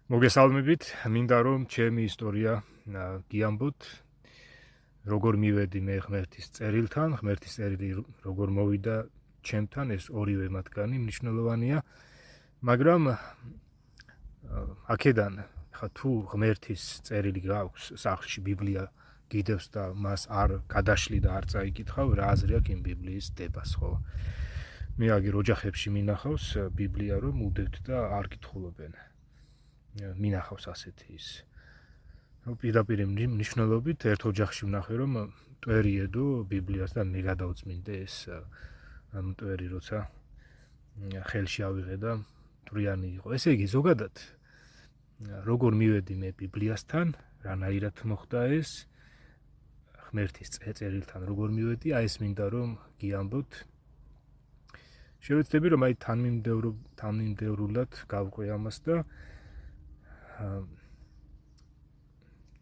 მოგესალმებით, მინდა რომ ჩემი ისტორია გიამბოთ, როგორ მივედი მე ღმერთის წერილთან, ღმერთის წერილი როგორ მოვიდა ჩემთან, ეს ორივე მათგანი მნიშვნელოვანია, მაგრამ აქედან ხა თუ ღმერთის წერილი გაქვს სახლში ბიბლია გიდევს და მას არ გადაშლი და არ წაიკითხავ, რა აზრი აქვს იმ ბიბლიის დებას, ხო? მე აგერ ოჯახებში მინახავს ბიბლია რომ უდევთ და არ კითხულობენ. მინახავს ასეთი ის. პირდაპირ მნიშვნელობით ერთ ოჯახში ვნახე რომ მტვერი ედო ბიბლიას და მე გადავწმინდე ეს მტვერი როცა ხელში ავიღე და მტვრიანი იყო. ესე იგი ზოგადად როგორ მივედი მე ბიბლიასთან, რანაირად მოხდა ეს ღმერთის წერილთან როგორ მივედი, აი ეს მინდა რომ გიამბოთ. შევეცდები რომ აი თანმიმდევრულად გავყვე ამას და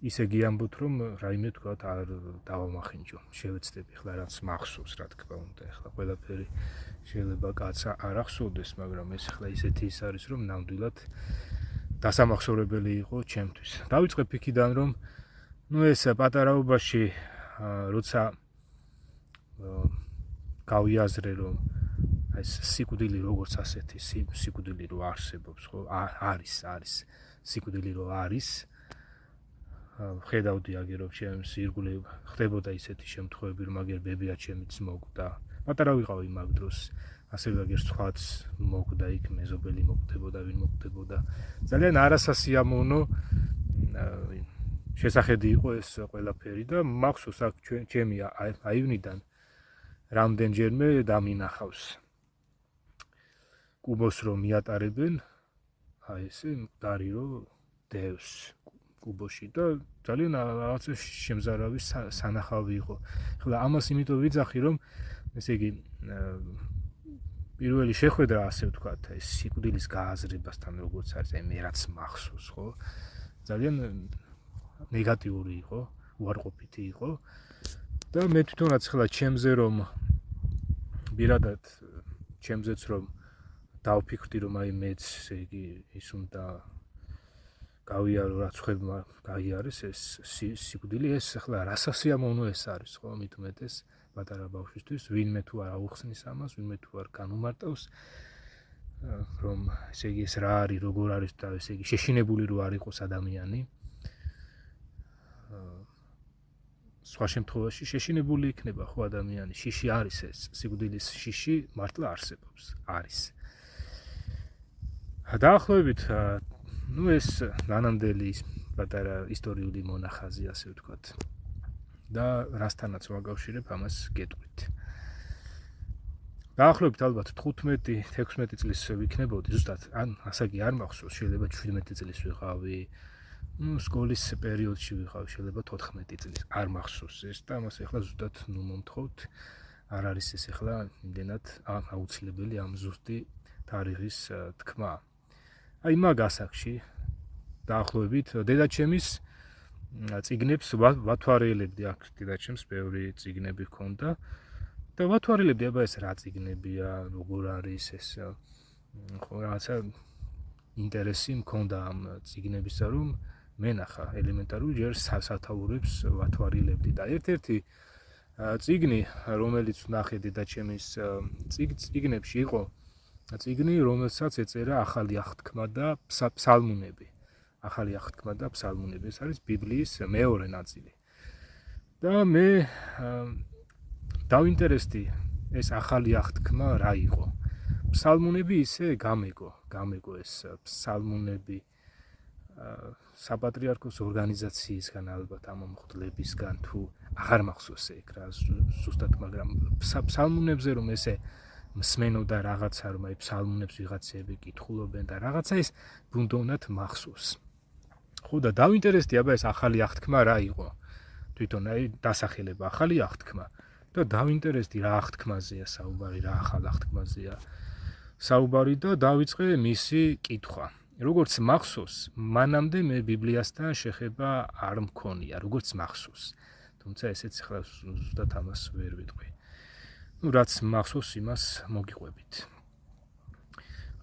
ისე გიამბოთ რომ რაიმე თქვათ არ დავამახინჯო. შევეცდები ხლა რაც მახსოვს, რა თქმა უნდა, ხლა ყველაფერი შეიძლება კაცს არ ახსოვდეს, მაგრამ ეს ხლა ისეთი ის არის რომ ნამდვილად დასამახსოვრებელი იყო ჩემთვის. დავიწყებ იქიდან რომ ეს პატარაობაში როცა გავიაზრე რომ ეს სიკვდილი როგორც ასეთი სიკვდილი რო არსებობს, ხო? არის სიკვდილი რო არის. ხედავდი აგერ რომ ჩემს ირგვლივ ხდებოდა ისეთი შემთხვევები რომ აგერ ბებია ჩემიც მოკვდა. პატარა ვიყავი მაგ დროს, ასევე აგერ სხვაც მოკვდა იქ მეზობელი მოკვდებოდა, ვინ მოკვდებოდა. ძალიან არასასიამოვნო შესახედი იყო ეს ყველაფერი და მახსოვს აქ ჩემი აივნიდან რამდენჯერმე დამინახავს. კუბოს რომ მიატარებენ, აი ესე მკვდარი რომ დევს კუბოში და ძალიან რაღაცა შემზარავი სანახავი იყო. ხლა ამას იმიტომ ვიძახი რომ ესე იგი პირველი შეხვედრა ასე ვთქვათ, ეს სიკვდილის გააზრებასთან როგორც არის, აი მე რაც მახსოვს, ხო? ძალიან ნეგატიური იყო, უარყოფითი იყო და მე თვითონაც ხლა ჩემზე რომ ბირადად ჩემზეც რომ დავფიქრდი რომ აი მეც ესე იგი ის უნდა გავიარო რაც ხებმა გაიარეს ეს სიკვდილი ეს ახლა რასასიამოვნო ეს არის ხო მით უმეტეს პატარა ბავშვისთვის ვინმე თუ არ აუხსნის ამას ვინმე თუ არ განუმარტავს რომ ესე იგი ეს რა არის როგორ არის და ესე იგი შეშინებული რო არ იყოს ადამიანი სხვა შემთხვევაში შეშინებული იქნება ხო ადამიანი შიში არის ეს სიკვდილის შიში მართლა არსებობს არის დაახლოებით ეს ნანამდელი პატარა ისტორიული მონახაზი ასე ვთქვათ და რასთანაც ვაკავშირებ ამას გეტყვით. დაახლოებით ალბათ 15-16 წლის ვიქნებოდი, ზუსტად ან ასაკი არ მახსოვს, შეიძლება 17 წლის ვიყავი, სკოლის პერიოდში ვიყავი, შეიძლება 14 წლის, არ მახსოვს ეს და ამას ახლა ზუსტად მომთხოვთ, არ არის ეს ახლა იმდენად აუცილებელი ამ ზუსტი თარიღის თქმა. აი მაგ ასაკში დაახლოებით დედაჩემის წიგნებს ვათვალელებდი აქ დედაჩემს ბევრი წიგნები ჰქონდა და ვათვალელებდი აბა ეს რა წიგნებია როგორ არის ეს ხო რაღაცა ინტერესი მქონდა ამ წიგნებისა რომ მენახა ელემენტარული ჯერ სათაურებს ვათვალელებდი და ერთ-ერთი წიგნი რომელიც ვნახე დედაჩემის წიგნებში იყო წიგნი რომელსაც ეწერა ახალი აღთქმა და ფსალმუნები ახალი აღთქმა და ფსალმუნები ეს არის ბიბლიის მეორე ნაწილი და მე დავინტერესდი ეს ახალი აღთქმა რა იყო ფსალმუნები ისე გამეგო ეს ფსალმუნები საპატრიარქოს ორგანიზაციისგან ალბათ ამ მომხდლებისგან თუ აღარ მახსოვს ეგ რა ზუსტად მაგრამ ფსალმუნებზე რომ ესე მსმენოდა რაღაცა რომ აი ფსალმუნებს ვიღაცები კითხულობენ და რაღაცა ეს ბუნდოვნად მახსოვს ხო და დავინტერესდი აბა ეს ახალი აღთქმა რა იყო თვითონ აი დასახელება ახალი აღთქმა და დავინტერესდი რა აღთქმაზეა საუბარი რა ახალ აღთქმაზეა საუბარი და დავიწყე მისი კითხვა როგორც მახსოვს მანამდე მე ბიბლიასთან შეხება არ მქონია როგორც მახსოვს თუმცა ესეც ახლა ზუსტად ამას ვერ ვიტყვი რაც მახსოვს იმას მოგიყვებით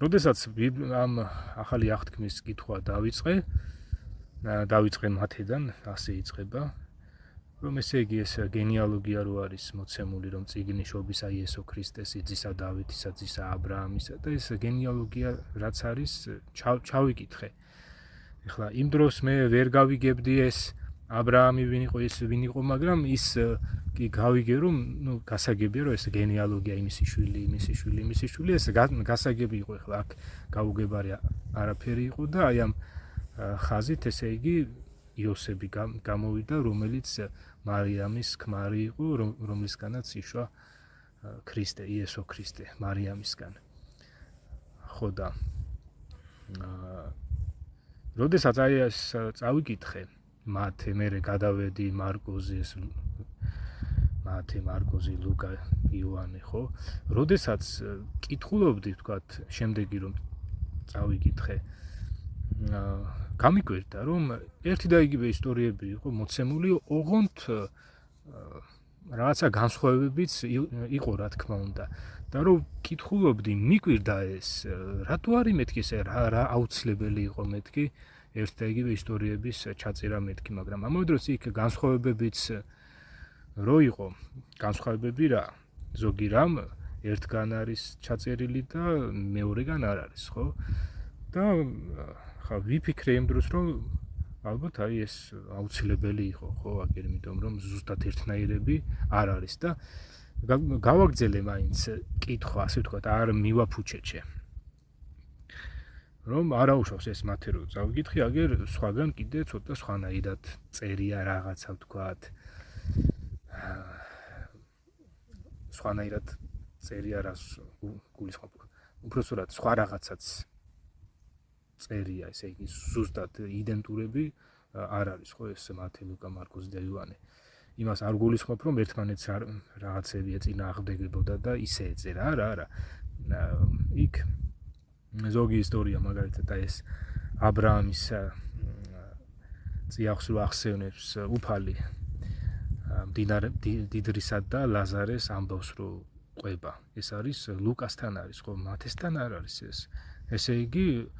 როდესაც ამ ახალი აღთქმის კითხვა დავიწყე მათედან, ასე იწყება, რომ ესე იგი ეს გენეალოგია რო არის მოცემული, რომ წიგნი შობისა იესო ქრისტეს, ძისა დავითისა, ძისა აბრაამისა და ეს გენეალოგია რაც არის, ჩავიკითხე. ეხლა იმ დროს მე ვერ გავიგებდი ეს აბრაამი ვინ იყო, ეს ვინ იყო, მაგრამ ის კი გავიგე რომ გასაგებია რომ ეს გენეალოგია იმისი შვილი, ეს გასაგები იყო. ეხლა აქ გაუგებარი არაფერი იყო და აი ამ ხაზით ესე იგი იოსები გამოვიდა, რომელიც მარიამის ქმარი იყო, რომლისგანაც იშვა ქრისტე, იესო ქრისტე მარიამისგან. ხო და როდესაც აი ეს წავიკითხე მათე, მე გადავედი მარკოზი, ლუკა, იოანე, ხო? როდესაც კითხულობდი, თქვათ, შემდეგი რომ წავიკითხე, გამიკვირდა, რომ ერთი და იგივე ისტორიები იყო მოცემული, ოღონდ რაღაცა განსხვავებებიც იყო, რა თქმა უნდა. და რომ კითხულობდი, მიკვირდა ეს, რატო არის მეთქი ეს, რა აუცილებელი იყო მეთქი ერთ და იგივე ისტორიების ჩაწერა მეთქი, მაგრამ ამავე დროს იქ განსხვავებებიც რო იყო, განსხვავებები რა, ზოგი რამ ერთგან არის ჩაწერილი და მეორეგან არ არის, ხო? და ხა ვიფიქრე იმ დროს, რომ ალბათ აი ეს აუცილებელი იყო, ხო, აგერ იმიტომ რომ ზუსტად ერთნაირები არ არის და გავაგრძელე მაინც კითხვა, ასე ვთქვათ, არ მივაფუჩეჩე. რომ არაუშავს ეს მათე რო წავიკითხე, აგერ სხვაგან კიდე ცოტა სხვანაირად წერია რაღაცა, ვთქვათ. სხვანაირად წერია რას გულისხმობ. უბრალოდ სხვა რაღაცაც წერია, ესე იგი ზუსტად identურები არ არის, ხო, ეს მათე, ლუკა, მარკოზი და იოანე. იმას არ გულისხმობ, რომ ერთმანეთს რაღაცები ეწინააღმდეგებოდა და ისე ეწერა, არა. იქ ზოგი ისტორია მაგალითად ეს აბრაამის წიაღსრო ახსენებს უფალი მდიდრისა და ლაზარეს ამბავს რომ ყვება. ეს არის ლუკასთან არის, ხო, მათესთან არ არის ეს. ესე იგი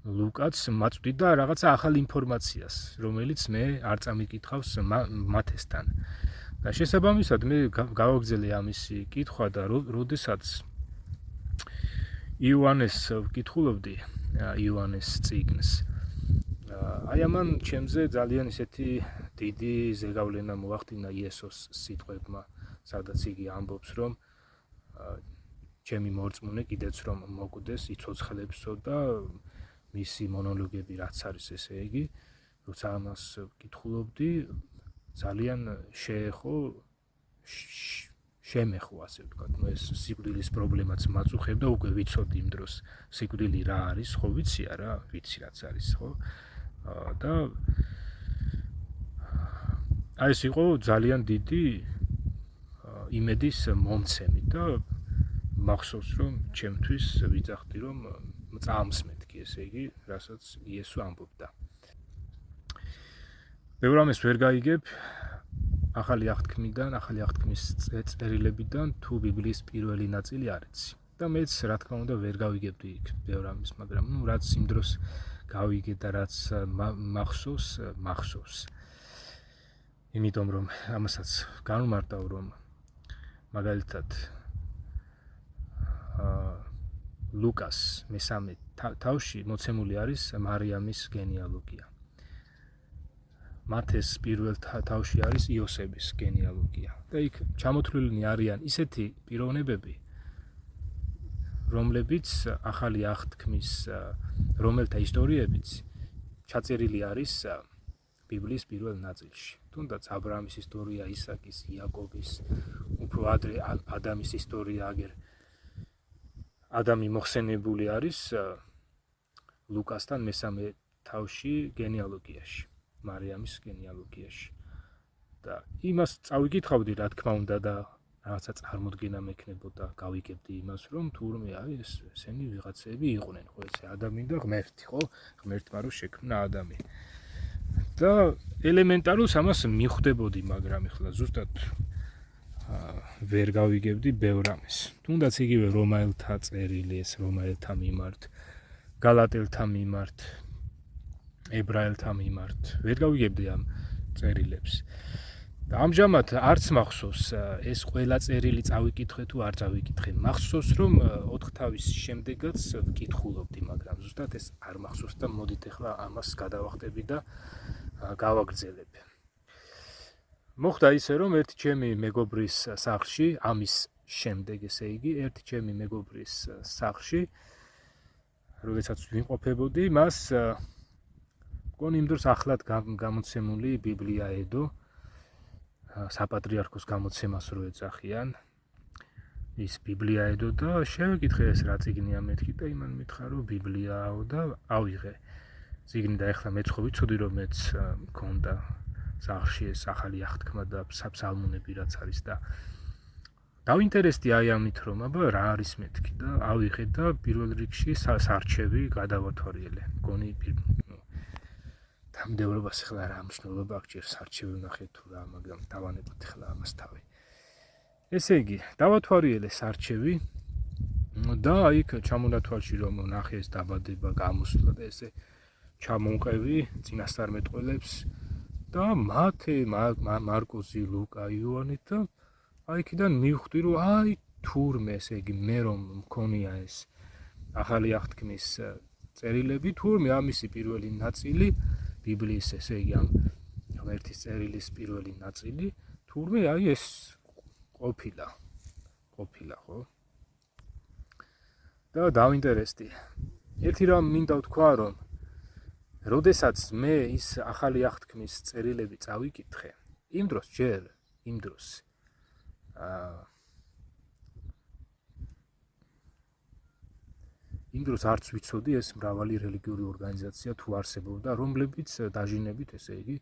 ლუკაც მაწვდიდა რაღაცა ახალ ინფორმაციას, რომელიც მე არ წამიკითხავს მათესთან. და შესაბამისად მე გავაგრძელე ამისი კითხვა და როდესაც იოანეს ვკითხულობდი, იოანეს წიგნს. აი ამან ჩემზე ძალიან ისეთი დიდი ზეგავლენა მოახდინა იესოს სიტყვებმა, სადაც იგი ამბობს, რომ ჩემი მორწმუნე კიდეც რომ მოკვდეს, იცოცხლებსო და მისი მონოლოგები რაც არის, ესე იგი, როცა ამას ვკითხულობდი, ძალიან შემეხო, ასე ვთქვათ, ეს სიკვდილის პრობლემაც მაწუხებდა, უკვე ვიცოდი იმ დროს სიკვდილი რა არის, ხო, ვიცი რაც არის, ხო? და აი ეს იყო ძალიან დიდი იმედის მომცემი და მახსოვს რომ ჩემთვის ვიძახდი რომ წამს მეთქი, ესე იგი, რასაც იესო ამბობდა. ბევრ ამას ვერ გაიგებ ახალი აღთქმის წერილებიდან თუ ბიბლიის პირველი ნაწილი არის. და მეც რა თქმა უნდა ვერ გავიგებდი იქ ბევრ ამას, მაგრამ რაც იმ დროს გავიგე და რაც მახსოვს. იმიტომ რომ ამასაც განვმარტავ რომ მაგალითად ლუკას მესამე თავში მოცემული არის მარიამის გენეალოგია. მათეს პირველ თავში არის იოსების გენეალოგია. და იქ ჩამოთვლილნი არიან ისეთი პიროვნებები, რომლებიც ახალი აღთქმის რომელთა ისტორიებიც ჩაწერილი არის ბიბლიის პირველ ნაწილში. თუნდაც აბრაამის ისტორია, ისაკის, იაკობის, უფრო ადრე ადამის ისტორია, აგერ ადამი მოხსენებული არის ლუკასთან მესამე თავში გენეალოგიაში, მარიამის გენეალოგიაში. და იმას წავიკითხავდი, რა თქმა უნდა და რაღაცა წარმოდგენა მექნებოდა, გავიგებდი იმას, რომ თურმე არის ესენი ვიღაცები იყვნენ, ხო, ესე ადამი და ღმერთი, ხო? ღმერთმა რო შექმნა ადამი. და ელემენტარულ ამას მიხვდებოდი, მაგრამ ეხლა ზუსტად ვერ გავიგებდი ბევრ რამეს. თუნდაც იგივე რომაელთა წერილი, ეს რომაელთა მიმართ, გალატელთა მიმართ, ებრაელთა მიმართ. ვერ გავიგებდი ამ წერილებს. და ამჟამად არც მახსოვს ეს ყველა წერილი წავიკითხე თუ არ წავიკითხე. მახსოვს რომ 4 თავის შემდეგაც ვკითხულობდი, მაგრამ ზუსტად ეს არ მახსოვს და მოდით ახლა ამას გადავახტები და გავაგრძელებ. მოხდა ისე რომ ერთი ჩემი მეგობრის სახლში, ამის შემდეგ ესე იგი, ერთი ჩემი მეგობრის სახლში, როდესაც ვიმყოფებოდი, მას მგონი იმ დროს ახლად გამოცემული ბიბლია ედო, საპატრიარქოს გამოცემას რო ეძახიან, ის ბიბლია ედო და შევეკითხე ეს რა წიგნია მეთქი და იმან მითხრა რომ ბიბლიაო და ავიღე წიგნი და ეხლა მეც ხო ვიცოდი რომ მეც მქონდა სახლში ეს ახალი აღთქმა და ფსალმუნები რაც არის და დავინტერესდი აი ამით რომ აბა რა არის მეთქი და ავიღე და პირველ რიგში სარჩევი გადავათვალიერე. მგონი თამდევრობას ახლა რა მნიშვნელობა აქვს სარჩევი ვნახე თუ რა, მაგრამ დავანებოთ ახლა ამას თავი. ესე იგი, დავათვალიერე სარჩევი და აი ჩამონათვალში რომ ნახე ეს დაბადება, გამოსვლა და ესე ჩამონყევი წინასწარმეტყველებს და მათე, მარკოზი, ლუკა, იოანე და აი იქიდან მივხვდი რომ აი თურმე ესე იგი მე რომ მქონია ეს ახალი აღთქმის წერილები, თურმე ამისი პირველი ნაწილი ბიბლიის ესე იგი ამ ღმერთის წერილის პირველი ნაწილი, თურმე აი ეს ყოფილა ხო? და დავინტერესდი. ერთი რამ მინდა ვთქვა რომ როდესაც მე ის ახალი აღთქმის წერილები წავიკითხე, იმ დროს არც ვიცოდი ეს მრავალი რელიგიური ორგანიზაცია თუ არსებობდა, რომლებიც დაჟინებით ესე იგი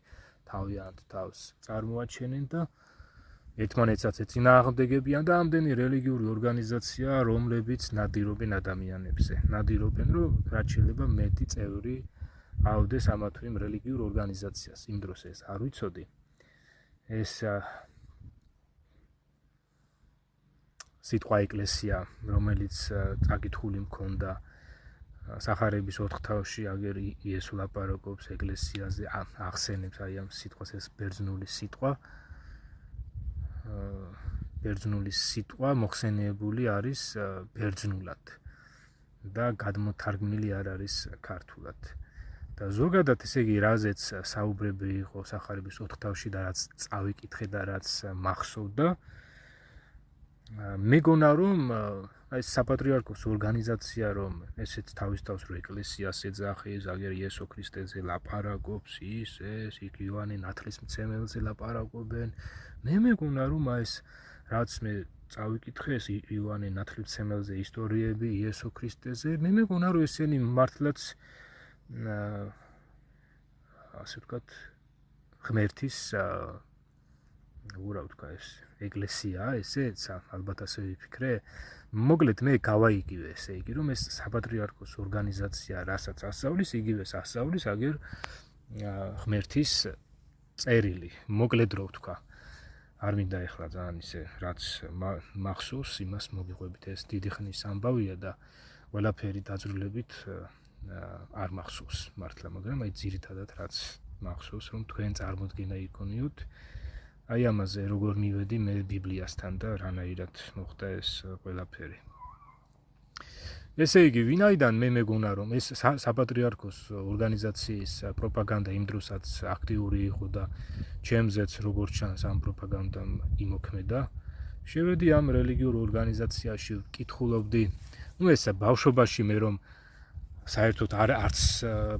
თავიანთ თავს წარმოაჩენენ და ერთმანეთსაც ეწინააღმდეგებიან და ამდენი რელიგიური ორგანიზაცია, რომლებიც ნადირობენ ადამიანებზე. ნადირობენ, რომ რაც შეიძლება მეტი წევრი ავდეს ამა თუ იმ რელიგიურ ორგანიზაციას. იმ დროს ეს არ ვიცოდი. ეს სიტყვა ეკლესია, რომელიც წაკითხული მქონდა სახარების 4 თავში, აგერ იესო ლაპარაკობს ეკლესიაზე, ახსენებს აი ამ სიტყვას, ეს ბერძნული სიტყვა მოხსენიებული არის ბერძნულად და გადმოთარგმნილი არ არის ქართულად. და ზოგადად ესე იგი რაზეც საუბრები იყო სახარების 4 თავში და რაც წავიკითხე და რაც მახსოვდა, მეგონა რომ აი საპატრიარქოს ორგანიზაცია რომ ესეც თავის თავს რო ეკლესიას ეძახის, აგერ იესო ქრისტეზე ლაპარაკობს, ეს იქ იოანე ნათლისმცემელზე ლაპარაკობენ. მე მეგონა რომ აი ეს რაც მე წავიკითხე ეს იოანე ნათლისმცემელზე ისტორიები იესო ქრისტეზე, მე მეგონა რომ ესენი მართლაც ასე ვთქვათ ღმერთის ურავთქვა ეს ეკლესია ესეც ალბათ ასე ვიფიქრე. მოკლედ მე გავაიგივე ესე იგი რომ ეს საპატრიარქოს ორგანიზაცია რასაც ასწავლის, იგივეს ასწავლის აგერ ღმერთის წერილი. მოკლედ რო ვთქვა. არ მინდა ეხლა ძალიან ისე რაც მახსოვს იმას მოგიყვებით, ეს დიდი ხნის ამბავია და ყველაფერი დაძრულებით არ მახსოვს მართლა, მაგრამ აი ძირითადად რაც მახსოვს რომ თქვენ წარმოდგენა იქონიოთ აი ამაზე როგორ მივედი მე ბიბლიასთან და რანაირად მოხდა ეს ყველაფერი. ესე იგი, ვინაიდან მე მეგონა რომ ეს საპატრიარქოს ორგანიზაციის პროპაგანდა იმ დროსაც აქტიური იყო და ჩემზეც როგორც ჩანს ამ პროპაგანდამ იმოქმედა, შევედი ამ რელიგიურ ორგანიზაციაში, ვკითხულობდი, ეს ბავშვობაში მე რომ საერთოდ არც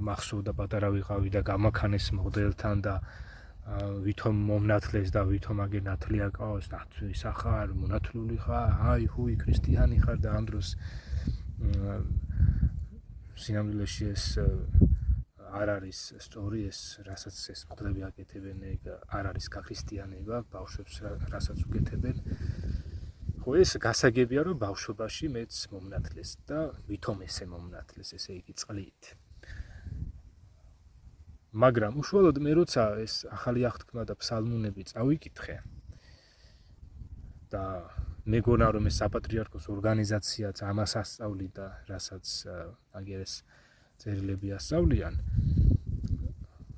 მახსოვდა პატარა ვიყავი და გამაქანეს მოდელთან და ვითომ მომნათლეს და ვითომ აგერ ნათლი აკავას, ნათლისა ხარ, მონათლული ხარ, აი ჰუი ქრისტიანი ხარ და ამ დროს სინამდვილეში ეს არ არის სწორი, ეს რასაც ეს მღვდლები აკეთებენ, არ არის გაქრისტიანება ბავშვებს რასაც უკეთებენ. ხო ეს გასაგებია რომ ბავშვობაში მეც მომნათლეს და ვითომ ესე მომნათლეს, ესე იგი წყლით. მაგრამ უშუალოდ მე როცა ეს ახალი აღთქმა და ფსალმუნები წავიკითხე და მეგონა რომ ეს საპატრიარქოს ორგანიზაციაც ამას ასწავლიდა, რასაც აგერ ეს წერილები ასწავლიან.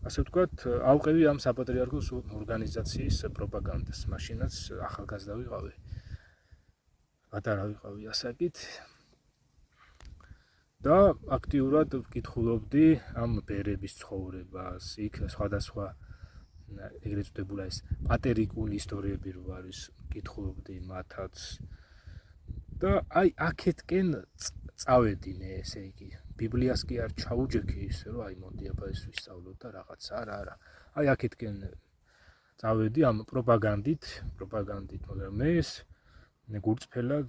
ასე ვთქვათ, ავყევი ამ საპატრიარქოს ორგანიზაციის პროპაგანდას. მაშინაც ახალგაზრდა ვიყავი. პატარა ვიყავი ასაკით. და აქტიურად ვკითხულობდი ამ ბერების ცხოვრებას, იქ სხვადასხვა ეგრეთ წოდებული ეს პატერიკული ისტორიები რო არის, ვკითხულობდი მათაც. და აი აქეთკენ წავედი მე, ესე იგი, ბიბლიას კი არ ჩაუჯექი ისე რომ აი მოდი აბა ეს ვისწავლოთ და რაღაც არა. აი აქეთკენ წავედი ამ პროპაგანდით, მაგრამ მე ეს გურწფელად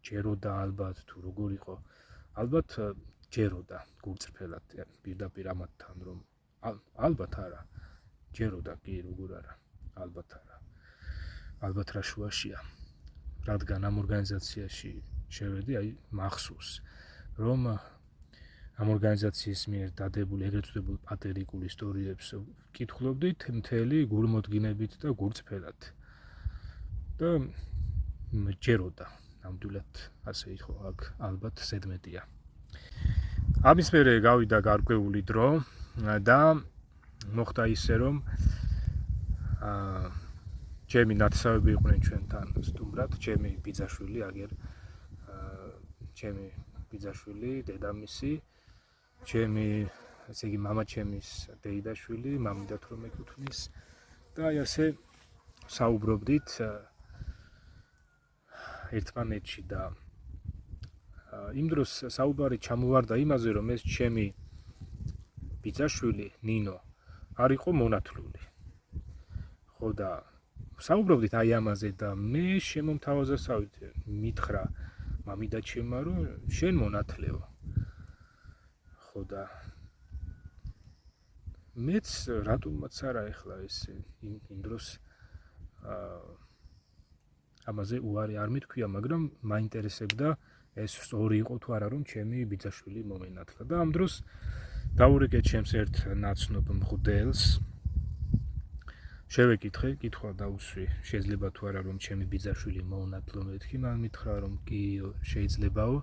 ჯეროდა ალბათ თუ როგორ იყო, ალბათ ჯეროდა გურწფელად პირდაპირ ამათთან რომ ალბათ არა, ჯეროდა კი როგორ არა, ალბათ არა. ალბათ რა შუაშია. რადგან ამ ორგანიზაციაში შევედი, აი მახსოვს, რომ ამ ორგანიზაციის მიერ დადებულ ეგრეთ წოდებულ პატერიკულ ისტორიებს ვკითხულობდით მთელი გულმოდგინებით და გურწფელად. და ჯეროდა, ნამდვილად ასე იყო, აქ ალბათ ზედმეტია. ამის მერე გავიდა გარკვეული დრო და მოხდა ისე, რომ ჩემი ნათესავები იყვნენ ჩვენთან სტუმრად, ჩემი ბიძაშვილი, აგერ ჩემი ბიძაშვილი, დედამისი, ჩემი, ესე იგი, მამაჩემის დეიდაშვილი, მამიდათ რომ ეკუთვნის და აი ასე საუბრობდით ერთმანეთში და იმ დროს საუბარი ჩამოვარდა იმაზე, რომ ეს ჩემი ბიძაშვილი ნინო არ იყო მონათლული. ხო და საუბრობდით აი ამაზე და მე შემომთავაზებსავით მითხრა მამიდაჩემმა, რომ შენ მონათლეო. ხო და მეც რატომაც არა ეხლა ეს იმ დროს ამაზე უარი არ მithქვია, მაგრამ მაინტერესებდა ეს სწორი იყო თუ არა, რომ ჩემი ბიძაშვილი მომენათლა. და ამ დროს დაურეკე ჩემს ერთ ნაცნობ მღვდელს, შევეკითხე, კითხვა დაუსვი, შეიძლება თუ არა რომ ჩემი ბიძაშვილი მოუნათლო, მეთქი, მან მითხრა რომ კი შეიძლებაო.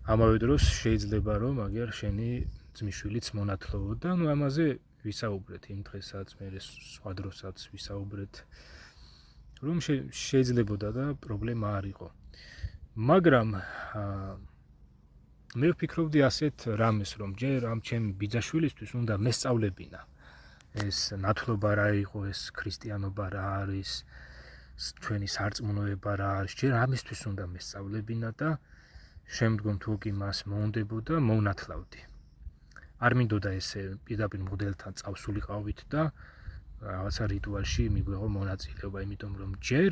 ამავე დროს შეიძლება რომ აგერ შენი ძმისშვილიც მონათლოო და ნუ ამაზე ვისაუბრეთ იმ დღესაც, მე სხვა დროსაც ვისაუბრეთ, რომ შეიძლებოდა და პრობლემა არ იყო. მაგრამ მე ვფიქრობდი ასეთ რამეს, რომ ჯერ ამ ჩემი ბიძაშვილისთვის უნდა მესწავლებინა ეს ნათლობა რა იყო, ეს ქრისტიანობა რა არის, ჩვენი სარწმუნოება რა არის, ჯერ ამისთვის უნდა მესწავლებინა და შემდგომ თუ კი მას მოუნდებოდა, მოუნათლავდი. არ მინდოდა ესე პირდაპირ მღვდელთან წავსულიყავით და რაღაცა რიტუალში მიგვეღო მონაწილეობა, იმიტომ რომ ჯერ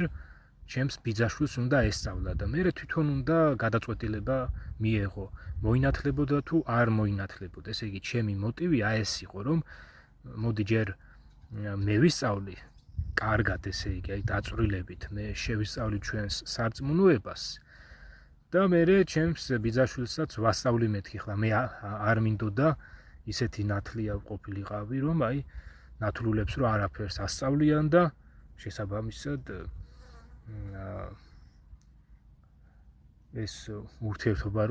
ჩემს ბიძაშვილს უნდა ესწავლა და მე თვითონ უნდა გადაწყვეტილება მიეღო, მოინათლებოდა თუ არ მოინათლებოდა. ესე იგი, ჩემი მოტივი აი ეს იყო, რომ მოდი ჯერ მე ვისწავლი კარგად, ესე იგი, აი დაწვრილებით, მე შევისწავლი ჩვენს სარწმუნოებას და მე ჩემს ბიძაშვილსაც ვასწავლი მეთქი. ხლა მე არ მინდოდა ისეთი ნათლია ყოფილიყავი, რომ აი ნათლულებს რო არაფერს ასწავლიან და შესაბამისად ეს ურთიერთობა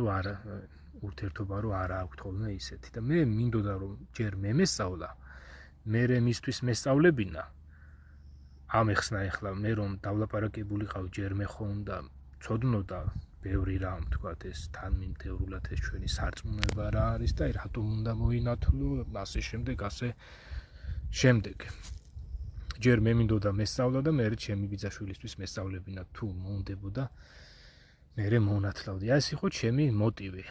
რო არა აქვთ ხოლმე ისეთი და მე მინდოდა რომ ჯერ მე მესწავლა, მე მისთვის მესწავლებინა. ამეხსნა ეხლა მე რომ დავლაპარაკებულიყავ ჯერ მე ხო უნდა ცოდნოდა ბევრი რამ, თქვათ ეს თანმიმდევრულად ეს ჩვენი სარწმუნოება რა არის და რატომ უნდა მოინათლო, ასე შემდეგ. ჯერ მე მინდოდა მესწავლა და მე ჩემი ბიძაშვილისთვის მესწავლებინა, თუ მოუნდებოდა მე მოუნათლავდი. ეს იყო ჩემი მოტივი.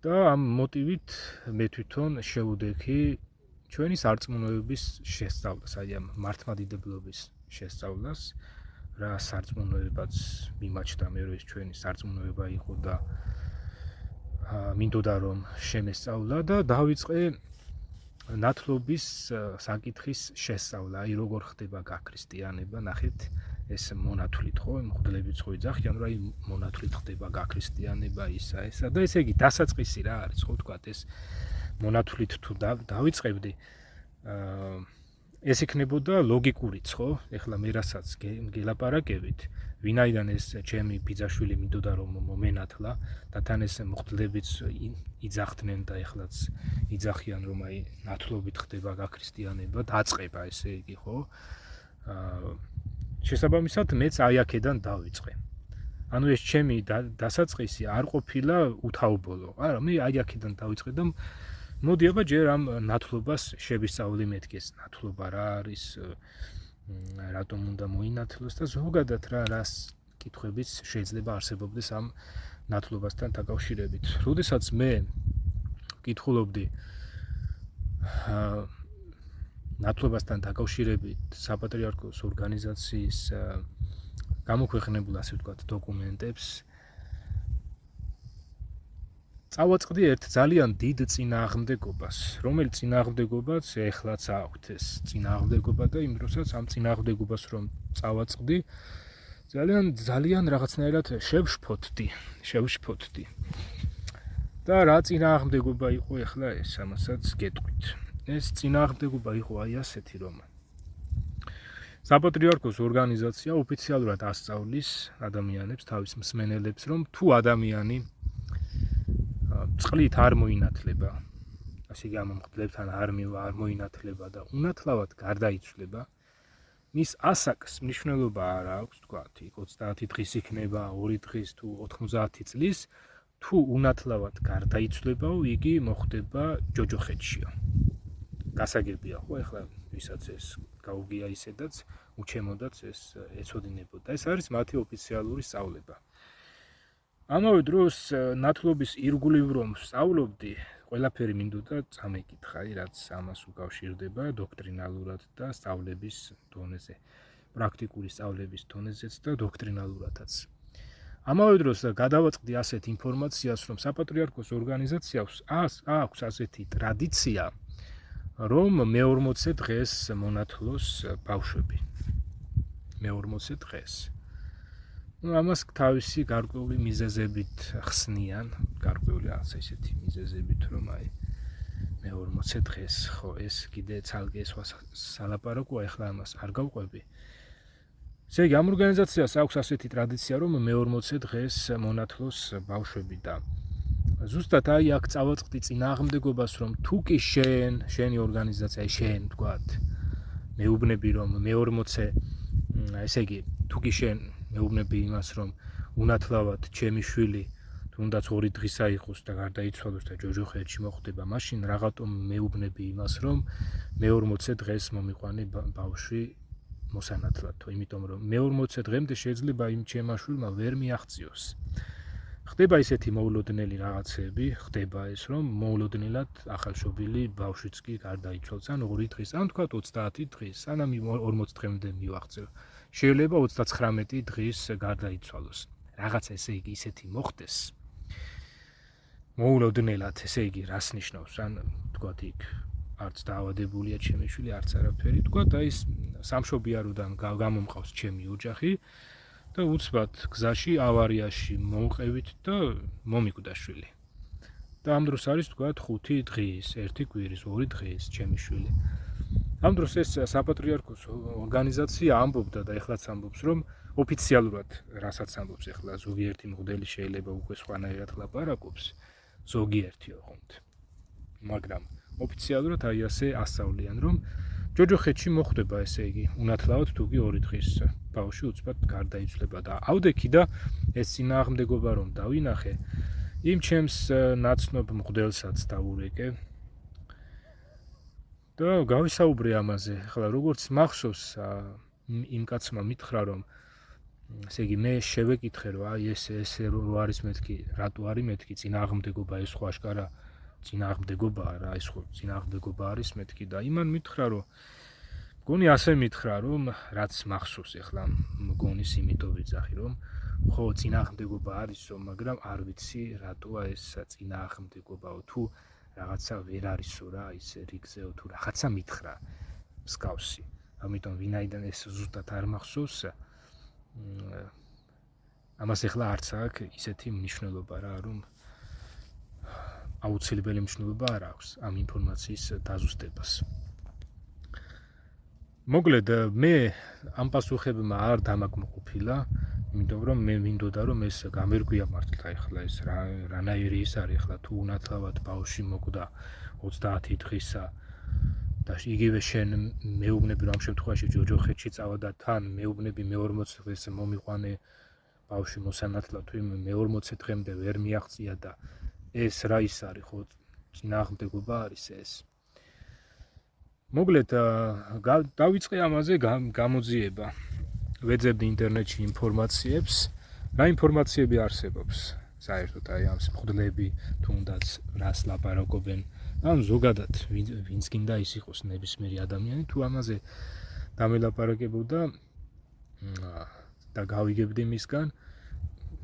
და ამ მოტივით მე თვითონ შევუდექი ჩვენი სარწმუნოების შესწავლას, აი ამ მართლმადიდებლობის შესწავლას, რა სარწმუნოებაც მიმაჩნდა მე რომ ეს ჩვენი სარწმუნოება იყო და მინდოდა რომ შემესწავლა და დავიწყე ნათლობის საკითხის შესწავლა, აი როგორ ხდება გაქრისტიანება, ნახეთ ეს მონათვლით ხო, მღვდლებიც ხო იძახიან, რომ აი მონათვლით ხდება გაქრისტიანება, ისა და ესე იგი დასაწყისი რა არის, ხო თქვათ ეს მონათვლით თუ დავიწყებდი ეს იქნებოდა ლოგიკურიც, ხო? ეხლა მე რასაც გელაპარაკებით, ვინაიდან ეს ჩემი ბიძაშვილი მინდოდა რომ მომენათლა და თან ეს მღვდლებიც იძახდნენ და ეხლაც იძახიან რომ აი ნათლობით ხდება გაქრისტიანება, დაწყება ესე იგი, ხო? შესაბამისად მეც აი აქედან დავიწყე. ანუ ეს ჩემი დასაწყისი არ ყოფილა უთაობოლო. არა, მე აი აქედან დავიწყე და მოდი აბა ჯერ ამ ნათლობას შევისწავლი მეთქეს. ნათლობა რა არის, რატომ უნდა მოინათლოს და ზოგადად რას კითხვებიც შეიძლება არსებობდეს ამ ნათლობასთან დაკავშირებით. როდესაც მე კითხულობდი ნათლობასთან დაკავშირებით საპატრიარქოს ორგანიზაციის გამოქვეყნებულ ასე ვთქვათ დოკუმენტებს, წავაწყდი ერთ ძალიან დიდ წინააღმდეგობას, რომელიც წინააღმდეგობაც ეხლაც აქვთ ეს წინააღმდეგობა და იმ დროსაც ამ წინააღმდეგობას რომ წავაწყდი, ძალიან რაღაცნაირად შევშფოთდი. და რა წინააღმდეგობა იყო ეხლა ეს, ამასაც გეტყვით. ეს წინააღმდეგობა იყო აი ასეთი, რომ საპატრიარქოს ორგანიზაცია ოფიციალურად ასწავლის ადამიანებს, თავის მსმენელებს, რომ თუ ადამიანი წყლით არ მოინათლება, ასე გამომხდლებთან არ მოინათლება და უნათლავად გარდაიცვლება, მის ასაკს მნიშვნელობა არ აქვს, თქვათ, 30 დღის იქნება, 2 დღის თუ 90 წლის, თუ უნათლავად გარდაიცვლებაო, იგი მოხდება ჯოჯოხეთშიო. გასაგებია, ხო, ეხლა ვისაც ეს გაუგია ისედაც, უჩემოდაც ეს ეცოდინებოდა. ეს არის მათი ოფიციალური სწავლება. ამავე დროს ნათლობის ირგვლივ რომ სწავლობდი, ყველაფერი მინდოდა წამეკითხა, რაც ამას უკავშირდება დოქტრინალურად და სწავლების დონეზე, პრაქტიკული სწავლების დონეზეც და დოქტრინალურადაც. ამავე დროს გადავაწყდი ასეთ ინფორმაციას, რომ საპატრიარქოს ორგანიზაციას აქვს ასეთი ტრადიცია, რომ მე-40 დღეს მონათლოს ბავშვები. მე-40 დღეს. ამას თავისი გარკვეული მიზეზებით ხსნიან, გარკვეული ასეთი მიზეზებით, რომ აი მე-40 დღეს, ხო, ეს კიდე ცალკე სხვა სალაპარაკოა, ეხლა ამას არ გავყვები. ესე იგი, ამ ორგანიზაციას აქვს ასეთი ტრადიცია, რომ მე-40 დღეს მონათლოს ბავშვები და ზუსტად აი აქ წავაწყდი წინააღმდეგობას, რომ თუ კი შენი ორგანიზაცია, შენ ვთქვათ, მეუბნები რომ მე-40, ესე იგი, თუ კი შენ მეუბნები იმას, რომ უნათლავად ჩემი შვილი თუნდაც 2 დღისა იყოს და გარდაიცვალოს და ჯოჯოხეთში მოხდება, მაშინ რაღაცომ მეუბნები იმას, რომ მე-40 დღეს მომიყვანე ბავშვი მოსანათლად, იმიტომ რომ მე-40 დღემდე შეიძლება იმ ჩემმა შვილმა ვერ მიაღწიოს. ხდება ისეთი მოულოდნელი რაღაცები, ხდება ეს, რომ მოულოდნელად ახალშობილი ბავშვიც კი გარდაიცვალს, ან 2 დღის, ან თქვათ 30 დღის, ან 40 დღემდე მივაღწევ. შეიძლება 39 დღის გარდაიცვალოს. რაღაცა ესე იგი ისეთი მოხდეს. მოულოდნელად, ესე იგი, რას ნიშნავს? ან თქვათ იქ არც დაავადებულია ჩემი შვილი, არც არაფერი, თქვათ აი სამშობიაროდან გამომყავს ჩემი ოჯახი და უცბად გზაში ავარიაში მოვყევით და მომიკვდა შვილი. და ამ დროს არის თქვათ 5 დღის, 1 კვირის, 2 დღის ჩემი შვილი. ამ დროს ეს საპატრიარქოს ორგანიზაცია ამბობდა და ეხლაც ამბობს, რომ ოფიციალურად რასაც ამბობს ეხლა ზოგიერთი მღვდელი შეიძლება უკვე სხვანაირად ლაპარაკობს, ზოგიერთი ოღონდ. მაგრამ ოფიციალურად აი ასე ასწავლიან, რომ ჯოჯოხეთში მოხდება, ესე იგი, უნათლავად თუ კი 2 დღის ბავშვი უცბად გარდაიცვლება და ავდექი და ეს წინააღმდეგობა რომ დავინახე, იმ ჩემს ნაცნობ მღვდელსაც დავურეკე და გავისაუბრე ამაზე. ახლა როგორც მახსოვს, იმ კაცმა მითხრა, რომ ესე იგი მე შევეკითხე, რომ აი ეს რო არის მეთქი, რატო არის მეთქი წინააღმდეგობა, ეს ხო აშკარა წინააღმდეგობაა რა, ეს ხო წინააღმდეგობა არის მეთქი და იმან მითხრა, რომ მგონი ასე მითხრა, რომ რაც მახსოვს ახლა მგონის იმიტომ ვიძახი, რომ ხო წინააღმდეგობა არისო, მაგრამ არ ვიცი რატოა ეს წინააღმდეგობაო, თუ რაღაცა ვერ არისო რა, ის რიგზეო თუ რაღაცა მითხრა მსგავსი. ამიტომ ვინაიდან ეს ზუსტად არ მახსოვს, ამას ახლა არც აქვს ისეთი მნიშვნელობა რა, რომ აუცილებელი მნიშვნელობა არ აქვს ამ ინფორმაციის დაზუსტებას. მოკლედ მე ამ პასუხებმა არ დამაკმაყოფილა, იმიტომ რომ მე მინდოდა რომ ეს გამერგვია მართლა ეხლა ეს რანაირი ის არის ეხლა თუ უნათლავად ბავშვი მოკვდა 30 დღისა და იგივე შენ მეუბნები რომ ამ შემთხვევაში ჯოჯოხეთში წავა და თან მეუბნები მე-40 დღეს მომიყვანე ბავშვი მოსანათლად თუ მე-40 დღემდე ვერ მიაღწია და ეს რა ის არის ხო წინააღმდეგობა არის ეს მოკლედ დავიწყე ამაზე გამოძიება ვეძებდი ინტერნეტში ინფორმაციებს რა ინფორმაციები არსებობს საერთოდ აი ამ მღვდლები თუნდაც რას ლაპარაკობენ ან ზოგადად ვინც გინდა ის იყოს ნებისმიერი ადამიანი თუ ამაზე დამელაპარაკებოდა და გავიგებდი მისგან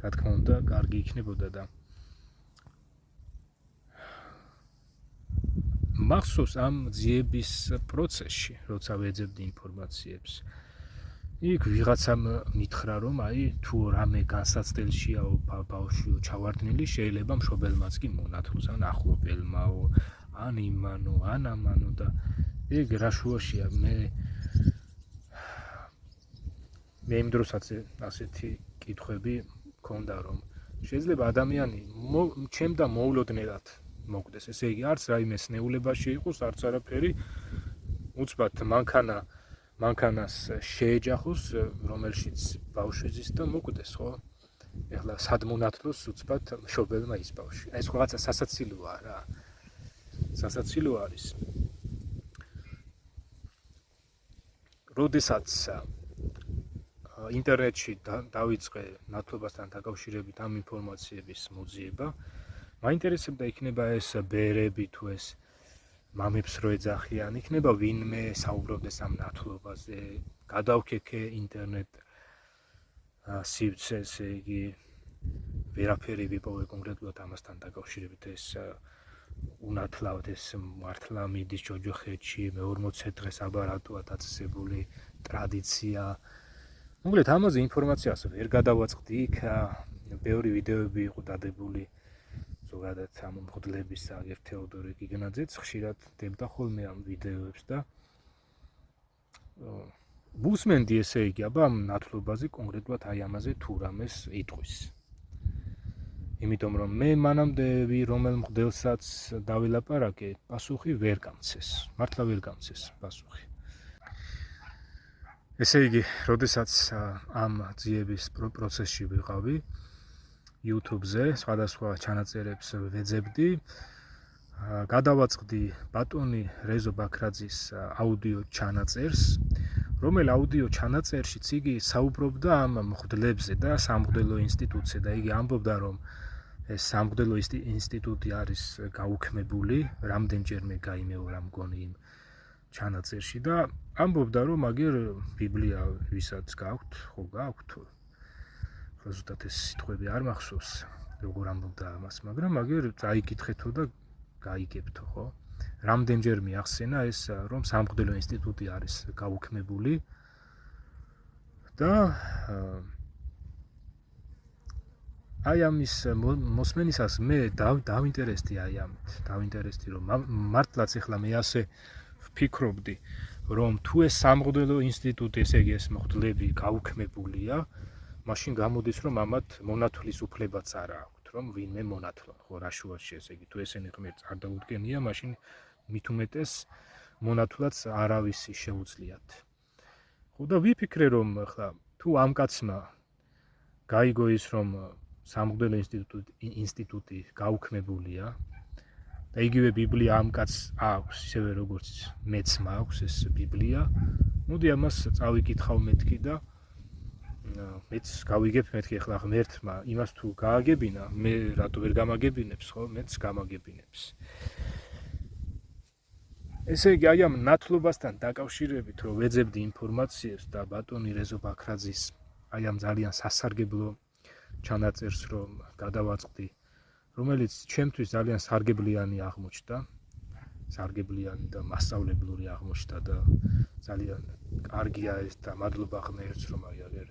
რა თქმა უნდა კარგი იქნებოდა და მახსოვს ამ ძიების პროცესში როცა ვეძებდი ინფორმაციებს იქ ვიღაცამ მითხრა რომ აი თუ რამე განსაცდელშია ბავშვიო ჩავარდნილი შეიძლება მშობელმაც კი მონათლოს ან ახლობელმაო ან იმანო ან ამანო და ეგ რა შუაშია მე იმ დროსაც ასეთი კითხვები მქონდა რომ შეიძლება ადამიანი ჩემდა მოულოდნელად მოკვდეს ესე იგი არც რაიმე სნეულებაში იყოს არც არაფერი უცბად მანქანას შეეჯახოს რომელშიც ბავშვი ზის და მოკვდეს ხო ეხლა სად მონათლოს უცბად მშობელმა ის ბავშვი ეს რაღაცა სასაცილოა რა სასაცილო არის როდესაც ინტერნეტში დავიწყე ნათლობასთან დაკავშირებით ამ ინფორმაციების მოძიება მაინტერესებდა იქნება ეს ბერები თუ ეს მამებს რო ეძახიან იქნება ვინმე საუბრობდეს ამ ნათლობაზე გადავქეკე ინტერნეტ სივრცეს იგი ვერაფერი ვიპოვე კონკრეტულად ამასთან დაკავშირებით ეს უნათლავად ეს მართლა მიდის ჯოჯოხეთში მე-40 დღეს აბარატოა დაწესებული ტრადიცია მოკლედ ამაზე ინფორმაციას ვერ გადავაწყდი იქ ბევრი ვიდეოები იყო დადებული ზოგადად ამ მღვდლების აგერ თეოდორე გიგნაძეც ხშირად დებდა ხოლმე ამ ვიდეოებს და ვუსმენდი ესე იგი აბა ამ ნათლობაზე კონკრეტულად აი ამაზე თუ რამეს იტყვის იმიტომ რომ მე მანამდე რომელ მღვდელსაც დავილაპარაკე პასუხი ვერ გამცეს მართლა ვერ გამცეს პასუხი ესე იგი როდესაც ამ ძიების პროცესში ვიყავი YouTube-ზე სხვადასხვა ჩანაწერებს ვეძებდი გადავაწყდი ბატონი რეზო ბაქრაძის აუდიო ჩანაწერს რომელ აუდიო ჩანაწერშიც იგი საუბრობდა ამ მღვდლებზე და სამღვდელო ინსტიტუტზე და იგი ამბობდა რომ ეს სამღვდელო ინსტიტუტი არის გაუქმებული რამდენჯერმე გაიმეორა მგონი იმ ჩანაწერში და ამბობდა რომ აგერ ბიბლია ვისაც გაქვთ ხო გაქვთ ზუსტად ეს სიტყვები არ მახსოვს როგორ ამბობდა ამას მაგრამ აგერ წაიკითხეთო და გაიგებთო ხო რამდენჯერ მიახსენა ეს რომ სამღვდელო ინსტიტუტი არის გაუქმებული და აი ამის მოსმენისას მე დავინტერესდი აი ამით დავინტერესდი რომ მართლაც ეხლა მე ასე ვფიქრობდი რომ თუ ეს სამღვდელო ინსტიტუტი ესე იგი ეს მღვდლები გაუქმებულია მაშინ გამოდის რომ ამათ მონათლის უფლებაც არ აქვთ რომ ვინმე მონათლონ ხო რა შუაში ესე იგი თუ ესენი ღმერთს არ დაუდგენია მაშინ მით უმეტეს მონათლაც არავისი შეუძლიათ ხო და ვიფიქრე რომ ახლა თუ ამ კაცმა გაიგო ის რომ სამღვდელო ინსტიტუტი გაუქმებულია და იგივე ბიბლია ამ კაცს აქვს ისევე როგორც მეც მაქვს ეს ბიბლია მოდი ამას წავიკითხავ მეთქი და მეც გავიგებ მეთქი ახლა ღმერთმა იმას თუ გააგებინა მე რატო ვერ გამაგებინებს ხო მეც გამაგებინებს ესე იგი აი ამ ნათლობასთან დაკავშირებით რომ ვეძებდი ინფორმაციებს და ბატონი რეზო ბაქრაძის აი ამ ძალიან სასარგებლო ჩანაწერს რომ გადავაწყდი რომელიც ჩემთვის ძალიან სარგებლიანი აღმოჩნდა სარგებლიანი და მასწავლებლური აღმოჩნდა და ძალიან კარგია ეს და მადლობა ღმერთს რომ აი აგერ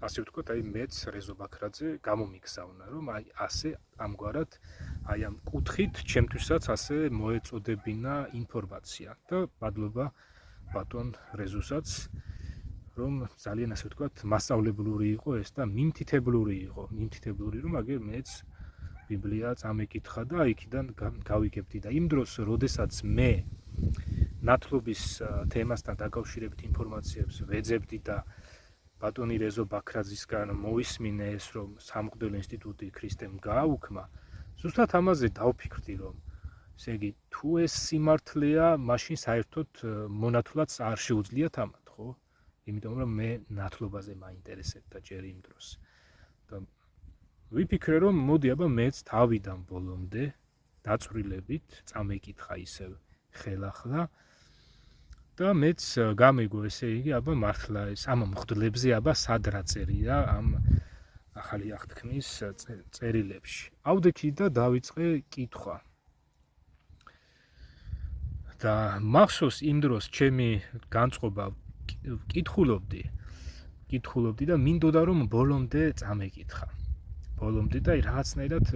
ასე ვთქვათ, აი მეც რეზო ბაქრაძე გამომიგზავნა, რომ აი ასე ამგვარად აი ამ კუთხით ჩემთვისაც ასე მოეწოდებინა ინფორმაცია და მადლობა ბატონ რეზუსაც რომ ძალიან ასე ვთქვათ მასწავლებლური იყო ეს და მიმთითებლური იყო რომ აგერ მეც ბიბლია წამეკითხა და იქიდან გავიგებდი და იმ დროს როდესაც მე ნათლობის თემასთან დაკავშირებით ინფორმაციებს ვეძებდი და ბატონი რეზო ბაქრაძისგან მოვისმინე ეს რომ სამღვდელო ინსტიტუტი ქრისტემ გააუქმა ზუსტად ამაზე დავფიქრდი რომ ესე იგი თუ ეს სიმართლეა მაშინ საერთოდ მონათლაც არ შეუძლიათ ამათ ხო იმიტომ რომ მე ნათლობაზე მაინტერესებდა ჯერ იმ დროს და ვიფიქრე რომ მოდი აბა მეც თავიდან ბოლომდე დაწვრილებით წამეკითხა ისევ ხელახლა და მეც გამეგო ესე იგი აბა მართლა ეს ამ მღვდლებზე აბა სად რა წერია ამ ახალი აღთქმის წერილებში ავდექი და დავიწყე კითხვა და მახსოვს იმ დროს ჩემი განწყობა კითხულობდი და მინდოდა რომ ბოლომდე წამეკითხა და რაღაცნაირად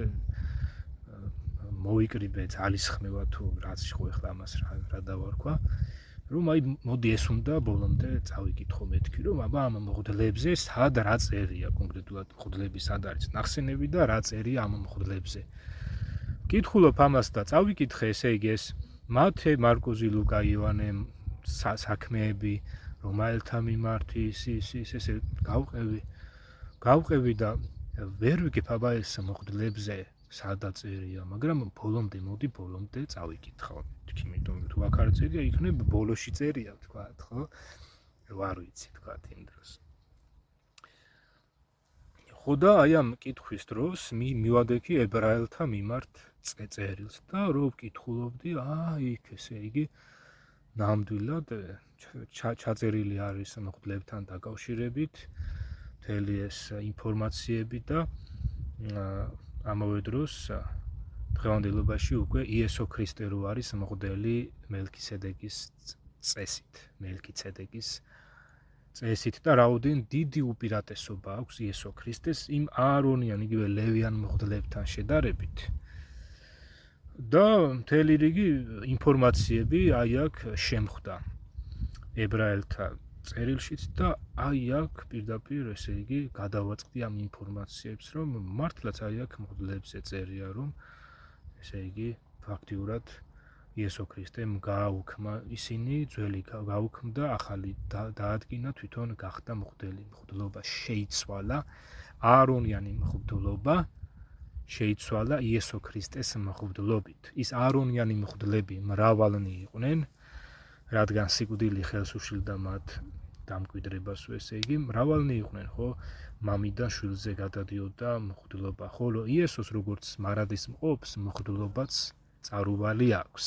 მოვიკრიბე ძალისხმევა თუ რაც ხო ახლა ამას რა დავარქვა რომ აი მოდი ეს უნდა ბოლომდე წავიკითხო მეთქი რომ აბა ამ მღვდლებზე სად რა წერია კონკრეტულად მღვდლები სად არის ნახსენები და რა წერია ამ მღვდლებზე კითხულობ ამას და წავიკითხე ესე იგი ეს მათე მარკოზი ლუკა იოანე საქმეები რომაელთა მიმართ ის ესე გავყევი და ვერ ვიგებ აბა ეს მღვდლებზე სადაც წერია, მაგრამ ბოლომდე წავიკითხავ. იმიტომ თუ აქ არ წერია, იქნებ ბოლოში წერია, თქვათ, ხო? არ ვიცი, თქვათ იმ დროს. ხო და აი ამ კითხვის დროს მივადექი ებრაელთა მიმართ წერილს და რო ვკითხულობდი, იქ ესე იგი ნამდვილად ჩაწერილი არის მღვდლებთან დაკავშირებით მთელი ეს ინფორმაციები და ამავე დროს დღევანდელობაში უკვე იესო ქრისტე რო არის მღვდელი მელქისედეკის წესით და რაოდენ დიდი უპირატესობა აქვს იესო ქრისტეს იმ აარონიან იგივე ლევიან მღვდლებთან შედარებით და მთელი რიგი ინფორმაციები აი აქ შემხვდა ებრაელთა წერილშიც და აი აქ პირდაპირ ესე იგი გადავაწყდი ამ ინფორმაციებს რომ მართლაც აი აქ მღვდლებზე წერია რომ ესე იგი ფაქტიურად იესო ქრისტემ გააუქმა ისინი ძველი გააუქმდა ახალი დაადგინა თვითონ გახდა მღვდლობა შეიცვალა აარონიანი მღვდლობა შეიცვალა იესო ქრისტეს მღვდლობით ის აარონიანი მღვდლები მრავალნი იყვნენ რადგან სიკვდილი ხელს უშლიდა მათ დამკვიდრებას ესე იგი მრავალნი იყვნენ ხო მამიდან შვილზე გადადიოდა მღვდლობა ხოლო იესოს როგორც მარადის მყოფს მღვდლობაც წარუვალი აქვს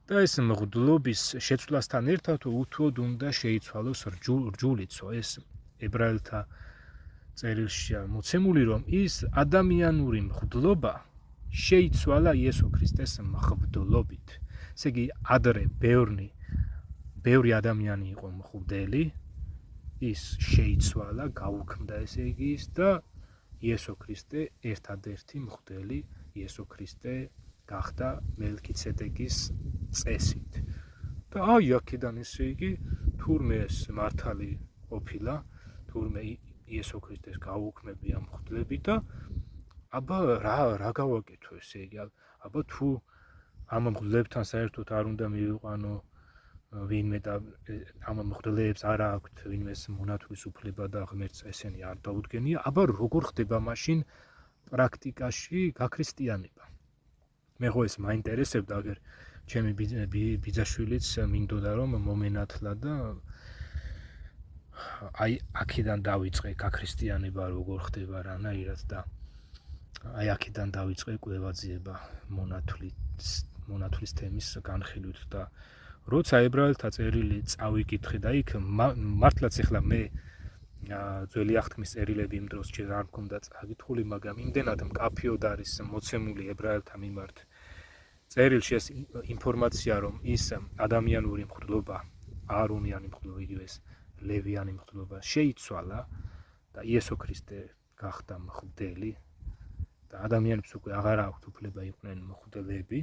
და ეს მღვდლობის შეცვლასთან ერთად უთუოდ უნდა შეიცვალოს რჯულიცო ეს ებრაელთა წერილშია მოცემული რომ ის ადამიანური მღვდლობა შეიცვალა იესო ქრისტეს მღვდლობით ესე იგი ადრე ბევრი ადამიანი იყო მღვდელი ის შეიცვალა გაუქმდა ესე იგი ის და იესო ქრისტე ერთადერთი მღვდელი იესო ქრისტე გახდა მელქიცედეკის წესით და აი აქედან ესე იგი თურმე ეს მართალი ყოფილა თურმე იესო ქრისტეს გაუქმებია მღვდლები და აბა რა გავაკეთო ესე იგი აბა თუ ამ მღვდლებთან საერთოდ არ უნდა მივიყვანო ვინმე და ამ მღვდლებს არ აქვთ ვინმეს მონათლის უფლება და ღმერთს ესენი არ დაუდგენია აბა როგორ ხდება მაშინ პრაქტიკაში გაქრისტიანება მე ხო ეს მაინტერესებდა აგერ ჩემი ბიძაშვილიც მინდოდა რომ მომენათლა და აი აქედან დავიწყე გაქრისტიანება როგორ ხდება რანაირად და აი აქედან დავიწყე კვლევაძიება მონათლის თემის განხილვით და როცა ებრაელთა წერილი წავიკითხე და იქ მართლაც ახლა მე ძველი აღთქმის წერილები იმ დროს ჯერ არ მქონდა წაკითხული მაგრამ იმდენად მკაფიოდ არის მოცემული ებრაელთა მიმართ წერილში ეს ინფორმაცია რომ ის ადამიანური მღვდლობა აარონიანი მღვდლობა იგივე ეს ლევიანი მღვდლობა შეიცვალა და იესო ქრისტე გახდა მღვდელი და ადამიანებს უკვე აღარ აქვთ უფლება იყვნენ მოხდელები.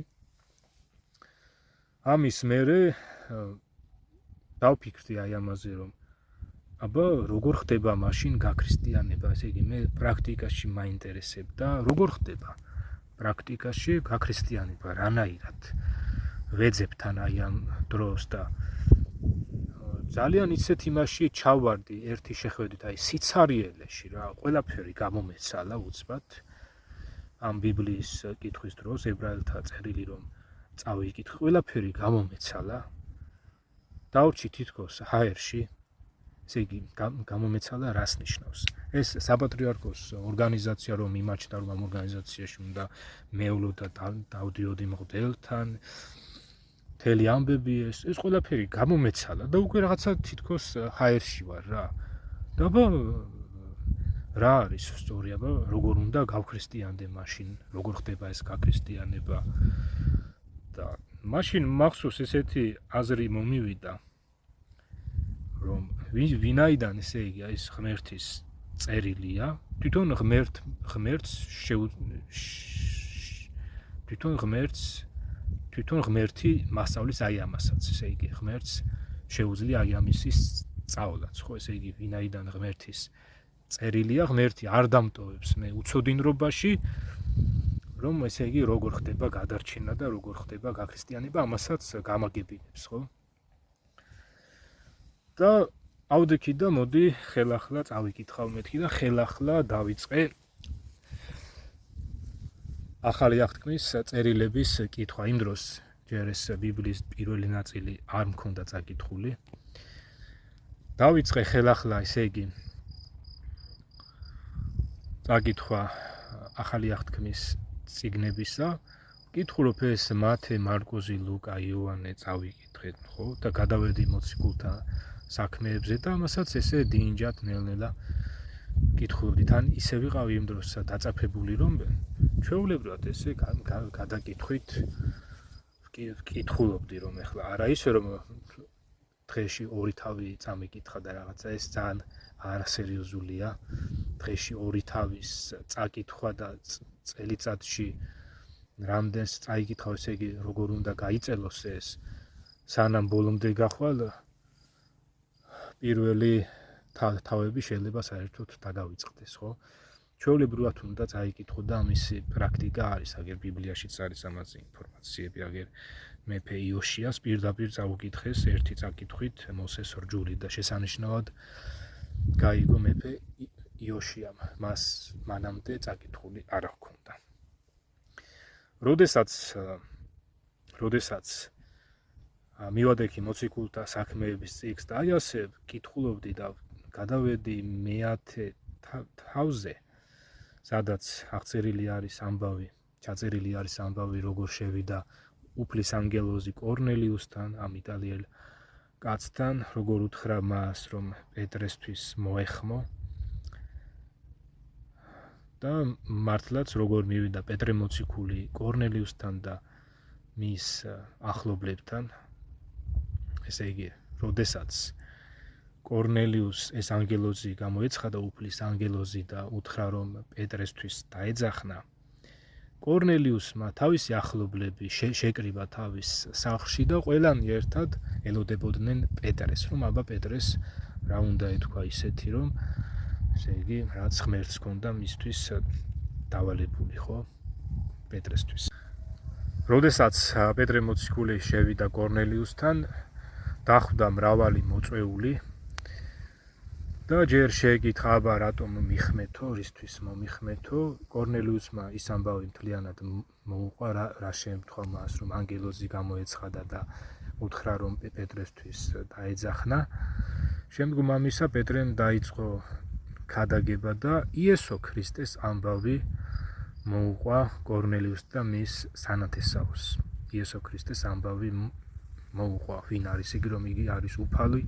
ამის მერე დავფიქრდი აი ამაზე, რომ აბა როგორ ხდება მაშინ გაქრისტიანება, ესე იგი მე პრაქტიკაში მაინტერესებდა, როგორ ხდება პრაქტიკაში გაქრისტიანება, რანაირად ვეძებთან აი ამ დროს და ძალიან ისეთ იმაში ჩავარდი ერთი შეხვედრით, აი სიცარიელეში რა, ყველაფერი გამომეცალა უცბად ამ ბიბლიის კითხვის დროს, ებრაელთა წერილი რომ წავიკითხე, ყველაფერი გამომეცალა. დავრჩი თითქოს ჰაერში, ესე იგი გამომეცალა რას ნიშნავს. ეს საპატრიარქოს ორგანიზაცია რომ იმაჩნდა, რომ ამ ორგანიზაციაში უნდა მევლო და დავდიოდი მღვდელთან, მთელი ამბები ეს ყველაფერი გამომეცალა და უკვე რაღაცა თითქოს ჰაერში ვარ რა. და რა არის სწორი, აბა როგორ უნდა გავქრისტიანდე მაშინ, როგორ ხდება ეს გაქრისტიანება. და მაშინ მახსოვს ესეთი აზრი მომივიდა, რომ ვინაიდან ესე იგი ეს ღმერთის წერილია, თვითონ ღმერთი მასწავლის აი ამასაც, ესე იგი ღმერთს შეუძლია აი ამისის სწავლაც, ხო, ესე იგი ვინაიდან ღმერთის წერილია, ღმერთი არ დამტოვებს მე უცოდინრობაში, რომ ესე იგი როგორ ხდება გადარჩენა და როგორ ხდება გაქრისტიანება, ამასაც გამაგებინებს, ხო? და ავდექი და მოდი ხელახლა წავიკითხავ მეთქი და ხელახლა დავიწყე ახალი აღთქმის წერილების კითხვა. იმ დროს ჯერ ეს ბიბლიის პირველი ნაწილი არ მქონდა წაკითხული. დავიწყე ხელახლა, ესე იგი წაკითხვა ახალი აღთქმის წიგნებისა. ვკითხულობ ეს მათე, მარკოზი, ლუკა, იოანე წავიკითხეთ, ხო? და გადავედი მოციქულთა საქმეებზე და ამასაც ესე დინჯად ნელ-ნელა კითხულობდით. ან ისე ვიყავი იმ დროს დაწაფებული, რომ ჩვეულებრივად ესე გადაკითხვით ვკითხულობდი, რომ ეხლა არა ისე რომ დღეში 2 თავი წამიკითხა და რაღაცა, ეს ძალიან არასერიოზულია. დღეში 2 თავის წაკითხვა და წელიწადში რამდენს წაიკითხავ, ესე იგი როგორ უნდა გაიწელოს ეს, სანამ ბოლომდე გახვალ პირველი თავები შეიძლება საერთოდ დაგავიწყდეს, ხო? ჩვეულებრივად უნდა წაიკითხო და ამისი პრაქტიკა არის, აგერ ბიბლიაშიც არის ამაზე ინფორმაციები, აგერ მეფე იოშიას პირდაპირ წაუკითხეს ერთი წაკითხვით მოსეს რჯული და შესანიშნავად გაიგო მეფე იოშიამ, მას მანამდე წაკითხული არ ჰქონდა. როდესაც მივადექი მოციქულთა საქმეების წიგნს და აი ასე კითხულობდი და გადავედი მეათე თავზე, სადაც აღწერილი არის ამბავი, როგორ შევიდა უფლის ანგელოზი კორნელიუსთან, ამ იტალიელ კაცთან, როგორ უთხრა მას, რომ პეტრესთვის მოეხმო. და მართლაც როგორ მივიდა პეტრე მოციქული კორნელიუსთან და მის ახლობლებთან. ესე იგი, როდესაც კორნელიუს ეს ანგელოზი გამოეცხადა, უფლის ანგელოზი და უთხრა, რომ პეტრესთვის დაეძახნა, კორნელიუსმა თავისი ახლობლები შეკრიბა თავის სახლში და ყველანი ერთად ელოდებოდნენ პეტრეს, რომ აბა პეტრეს რა უნდა ეთქვა ისეთი, რომ ესე იგი, რაც ღმერთს ჰქონდა მისთვის დავალებული, ხო, პეტრესთვის. როდესაც პეტრე მოციქული შევიდა კორნელიუსთან, დახვდა მრავალი მოწვეული და ჯერ შეეკითხა, აბა რატომ მიხმეთო, რისთვის მომიხმეთო. კორნელიუსმა ის ამბავი მთლიანად მოუყვა, რა შემთხვევა მას, რომ ანგელოზი გამოეცხადა და უთხრა, რომ პეტრესთვის დაეძახნა. შემდგომ ამისა პეტრემ დაიწყო ქადაგება და იესო ქრისტეს ამბავი მოუყვა კორნელიუსს და მის სანათესაოს. იესო ქრისტეს ამბავი მოუყვა, ვინ არის იგი, რომ იგი არის უფალი,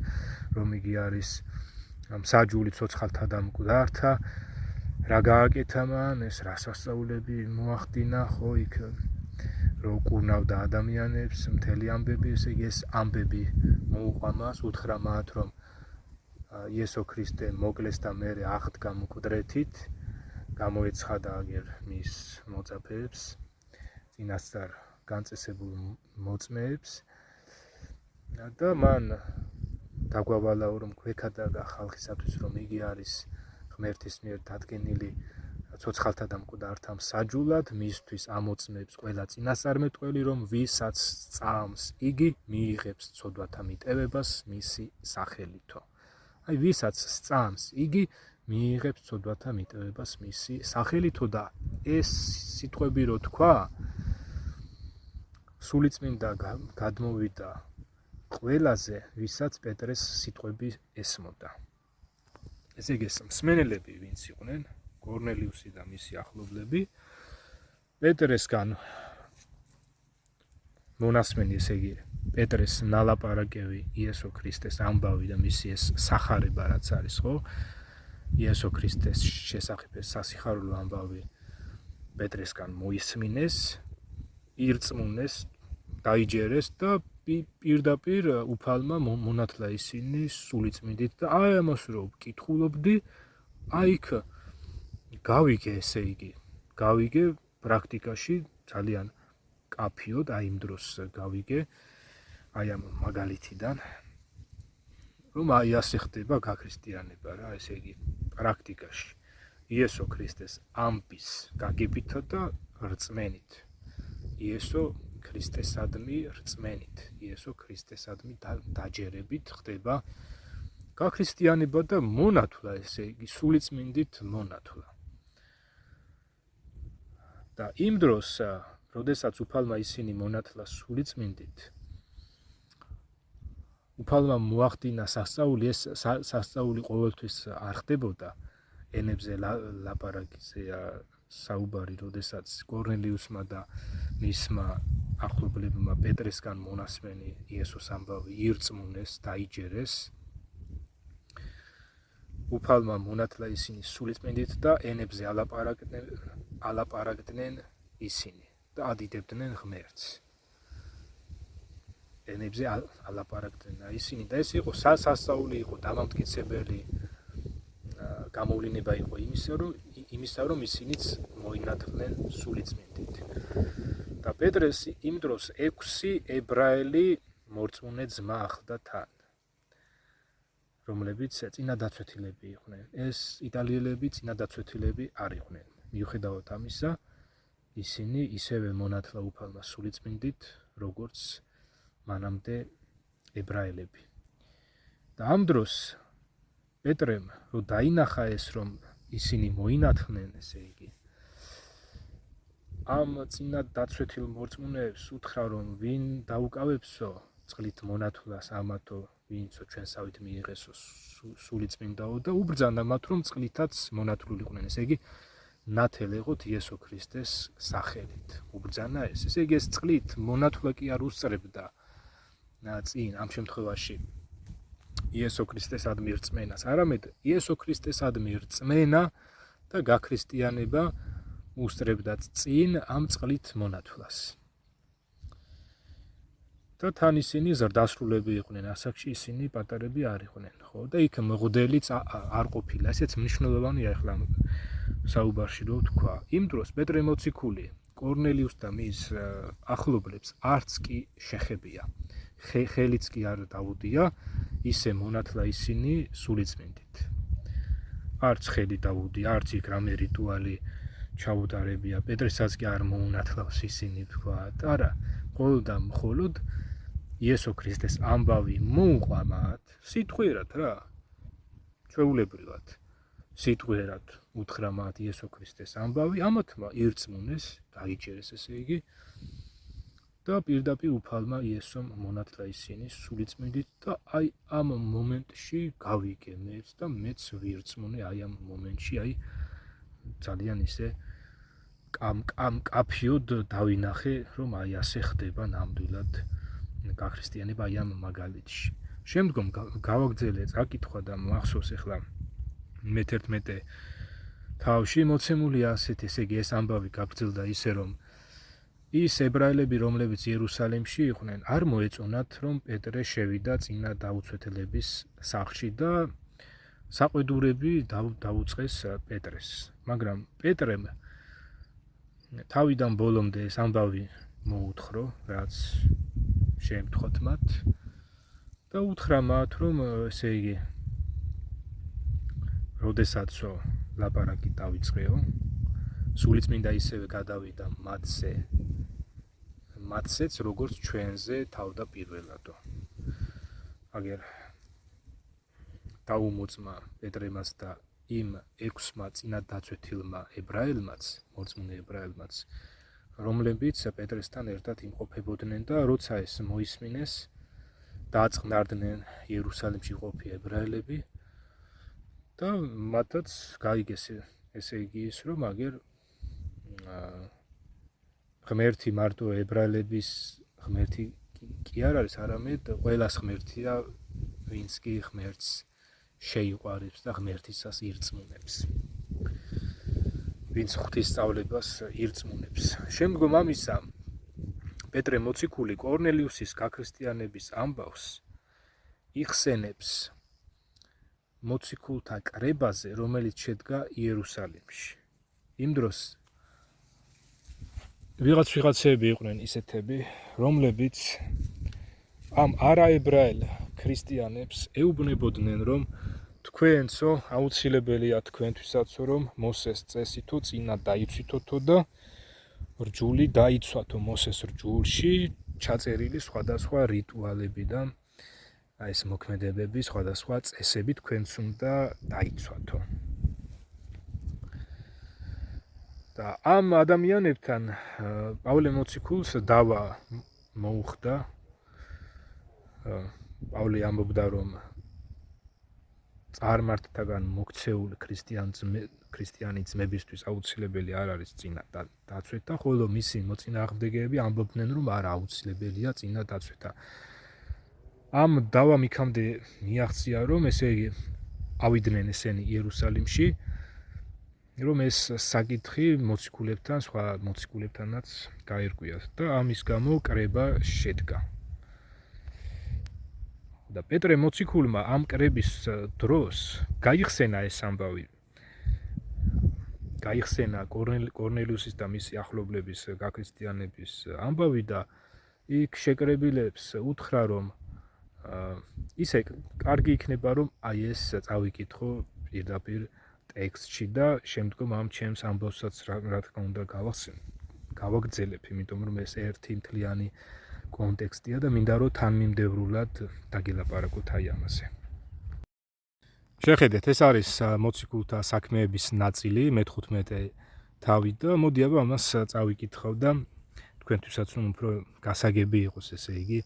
რომ იგი არის მსაჯული ცოცხალთა და მკვდართა, რა გააკეთა მან, ეს რა სასწაულები მოახდინა, ხო, იქ რო კურნავდა ადამიანებს, მთელი ამბები, ესე იგი ეს ამბები მოუყვა მას, უთხრა მათ, რომ იესო ქრისტე მოკლეს და მერე აღდგა მკვდრეთით გამოეცხადა აგერ მის მოწაფეებს, წინასწარ განწესებულ მოწმეებს და მან დაგვავალა რომ გვექადა ხალხისათვის რომ იგი არის ღმერთის მიერ დადგენილი ცოცხალთა და მკვდართა მსაჯულად, მისთვის ამოწმებს ყველა წინასწარმეტყველი, რომ ვისაც წამს იგი მიიღებს ცოდვათა მიტევებას მისი სახელითო. აი ვისაც სწამს იგი მიიღებს ცოდვათა მიტევებას მისი სახელითო და ეს სიტყვები რო თქვა სულიწმინდა გადმოვიდა ყველაზე, ვისაც პეტრეს სიტყვები ესმოდა. ესე იგი მსმენელები ვინც იყვნენ, კორნელიუსი და მისი ახლობლები, პეტრესგან მონასმენი, ესე იგი პეტრეს ნალაპარაკევი იესო ქრისტეს ამბავი და მისი ეს სახარება რაც არის, ხო? იესო ქრისტეს შესახებ ეს სასიხარულო ამბავი პეტრესგან მოისმინეს, ირწმუნეს, დაიჯერეს და პირდაპირ უფალმა მონათლა ისინი სულიწმინდით და აი ამას რო ვკითხულობდი, აი იქ გავიგე, ესე იგი, გავიგე პრაქტიკაში ძალიან კაფიოდ, აი იმ დროს გავიგე, აი ამ მაგალითიდან, რომ აი ასე ხდება გაქრისტიანება რა, ესე იგი, პრაქტიკაში. იესო ქრისტეს ამბის გაგებითა და რწმენით. იესო ქრისტესადმი რწმენით, იესო ქრისტესადმი დაჯერებით ხდება გაქრისტიანება და მონათლა, ესე იგი, სულიწმინდით მონათლა. და იმ დროს, როდესაც უფალმა ისინი მონათლა სულიწმინდით, უფალმა მოახდინა სასწაული, ეს სასწაული ყოველთვის არ ხდებოდა ენებზე ლაპარაკია საუბარი, როდესაც კორნელიუსმა და მისმა ახლობლებმა პეტრესგან მონასმენი იესოს ამბავი ირწმუნეს, დაიჯერეს. უფალმა მონათლა ისინი სულიწმინდით და ენებზე ალაპარაკდნენ ისინი და ადიდებდნენ ღმერთს. ენებზე ალაპარაკდნენ ისინი და ეს იყო სასწაული, იყო დამამტკიცებელი გამოვლინება იყო იმისა, რომ ისინიც მოინათლნენ სულიწმინდით. და პეტრეს იმ დროს 6 ებრაელი მორწმუნე ძმა ახლდა თან, რომლებიც წინადაცვეთილები იყვნენ. ეს იტალიელები წინადაცვეთილები არ იყვნენ. მიუხედავად ამისა, ისინი ისევე მონათლა უფალმა სულიწმინდით, როგორც მანამდე ებრაელები. და ამ დროს პეტრემ რო დაინახა ეს, რომ ისინი მოინათლნენ, ესე იგი, ამ წინადაცვეთილ მორწმუნეებს უთხრა, რომ ვინ დაუკავებსო წყლით მონათლას ამათო, ვინცო ჩვენსავით მიიღესო სულიწმინდაო და უბრძანა მათ, რომ წყლითაც მონათლულიყვნენ, ესე იგი, ნათელეღოთ იესო ქრისტეს სახელით. უბრძანა ეს. ესე იგი, ეს წყლით მონათლა კი არ უსწრებდა წინ ამ შემთხვევაში იესო ქრისტესადმი რწმენას, არამედ იესო ქრისტესადმი რწმენა და გაქრისტიანება უსწრებდა წინ ამ წყლით მონათლას. და თან ისინი ზრდასრულები იყვნენ, ასაკში ისინი პატარები არ იყვნენ, ხო? და იქ მღვდელიც არ ყოფილა. ესეც მნიშვნელოვანია ახლა საუბარში რო თქვა. იმ დროს პეტრე მოციქული კორნელიუს და მის ახლობლებს არც კი შეხებია. ხელიც კი არ დაუდია, ისე მონათლა ისინი სულიწმინდით. არც ხელი დაუდია, არც იქ რამე რიტუალი ჩაუტარებია. პეტრესაც კი არ მოუნათლავს ისინი, თქვა. არა, მხოლოდ და მხოლოდ იესო ქრისტეს ამბავი მოუყვა მათ, სიტყვიერად რა, ჩვეულებრივად, სიტყვიერად უთხრა მათ იესო ქრისტეს ამბავი, ამათმა ირწმუნეს, დაიჯერეს, ესე იგი, და პირდაპირ უფალმა იესომ მონათლა ისინი სულიწმინდით და აი ამ მომენტში გავიგე მეც და მეც ვირწმუნე აი ამ მომენტში, აი ძალიან ისე კაფიოდ დავინახე, რომ აი ასე ხდება ნამდვილად გაქრისტიანება აი ამ მაგალითში. შემდგომ გავაგრძელე წაკითხვა და მახსოვს ახლა მე-11 თავში მოცემულია ასეთ, ესე იგი ეს ამბავი გაგრძელდა ისე, რომ ის ებრაელები, რომლებიც იერუსალიმში იყვნენ, არ მოეწონათ, რომ პეტრე შევიდა წინა დაუცვეთელების სახლში და საყვედურები დაუწყეს პეტრეს, მაგრამ პეტრემ თავიდან ბოლომდე ეს ამბავი მოუთხრა, რაც შეემთხოთ მათ და უთხრა მათ, რომ ესე იგი როდესაცო ლაპარაკი დავიწყეო, სულიწმინდა ისევე გადავიდა მათზეც, როგორც ჩვენზე თავდაპირველადო. აგერ დაუმოწმა პეტრემაც და იმ 6-მა წინათ დაცვეთილმა ებრაელმაც, მორწმუნე ებრაელმაც, რომლებიც პეტრესთან ერთად იმყოფებოდნენ და როცა ეს მოისმინეს, დააწყნარდნენ იერუსალიმში ყოფი ებრაელები და მათაც გაიგეს ესე იგი ის, რომ აგერ ღმერთი მარტო ებრაელების ღმერთი კი არ არის, არამედ ყველას ღმერთია, ვინც კი ღმერთს შეიყვარებს და ღმერთისას ირწმუნებს. ვინც ღვთისმსწავლებას ირწმუნებს. შემდგომ ამისა პეტრე მოციქული კორნელიუსის გაქრისტიანების ამბავს იხსენებს მოციქულთა კრებაზე, რომელიც შედგა იერუსალიმში. იმ დროს ვიღაცები იყვნენ ისეთები, რომლებიც ამ არაებრაელ ქრისტიანებს ეუბნებოდნენ, რომ თქვენცო აუცილებელია თქვენთვისაც, რომ მოსეს წესითო წინა დაიცვითოთო და რჯული დაიცვათო მოსეს რჯულში ჩაწერილი სხვადასხვა რიტუალები და ეს მოქმედებები, სხვადასხვა წესები თქვენც უნდა დაიცვათო. და ამ ადამიანებთან პავლე მოციქულს დავა მოუხდა. პავლე ამბობდა, რომ წარმართთაგან მოქცეული ქრისტიანი ძმებისთვის აუცილებელი არ არის წინა დაცვეთა, ხოლო მისი მოწინააღმდეგეები ამბობდნენ, რომ არა აუცილებელია წინა დაცვეთა. ამ დავამ იქამდე მიაღწია, რომ ესე იგი ავიდნენ ესენი იერუსალიმში, რომ ეს საკითხი მოციქულებთან, სხვა მოციქულებთანაც გაერკვიათ და ამის გამო კრება შედგა. და პეტრე მოციქულმა ამ კრების დროს გაიხსენა ეს ამბავი. გაიხსენა კორნელიუსის და მისი ახლობლების გაქრისტიანების ამბავი და იქ შეკრებილებს უთხრა, რომ ისე კარგი იქნება, რომ აი ეს წავიკითხო პირდაპირ ტექსტში და შემდგომ ამ ჩემს ამბავსაც რა თქმა უნდა გავაგრძელებ, იმიტომ რომ ეს ერთი მთლიანი კონტექსტია და მინდა რომ თანმიმდევრულად დაგელაპარაკოთ აი ამაზე. შეხედეთ, ეს არის მოციქულთა საქმეების ნაწილი, მე-15 თავი და მოდი აბა ამას წავიკითხავ და თქვენთვისაც რომ უფრო გასაგები იყოს, ესე იგი,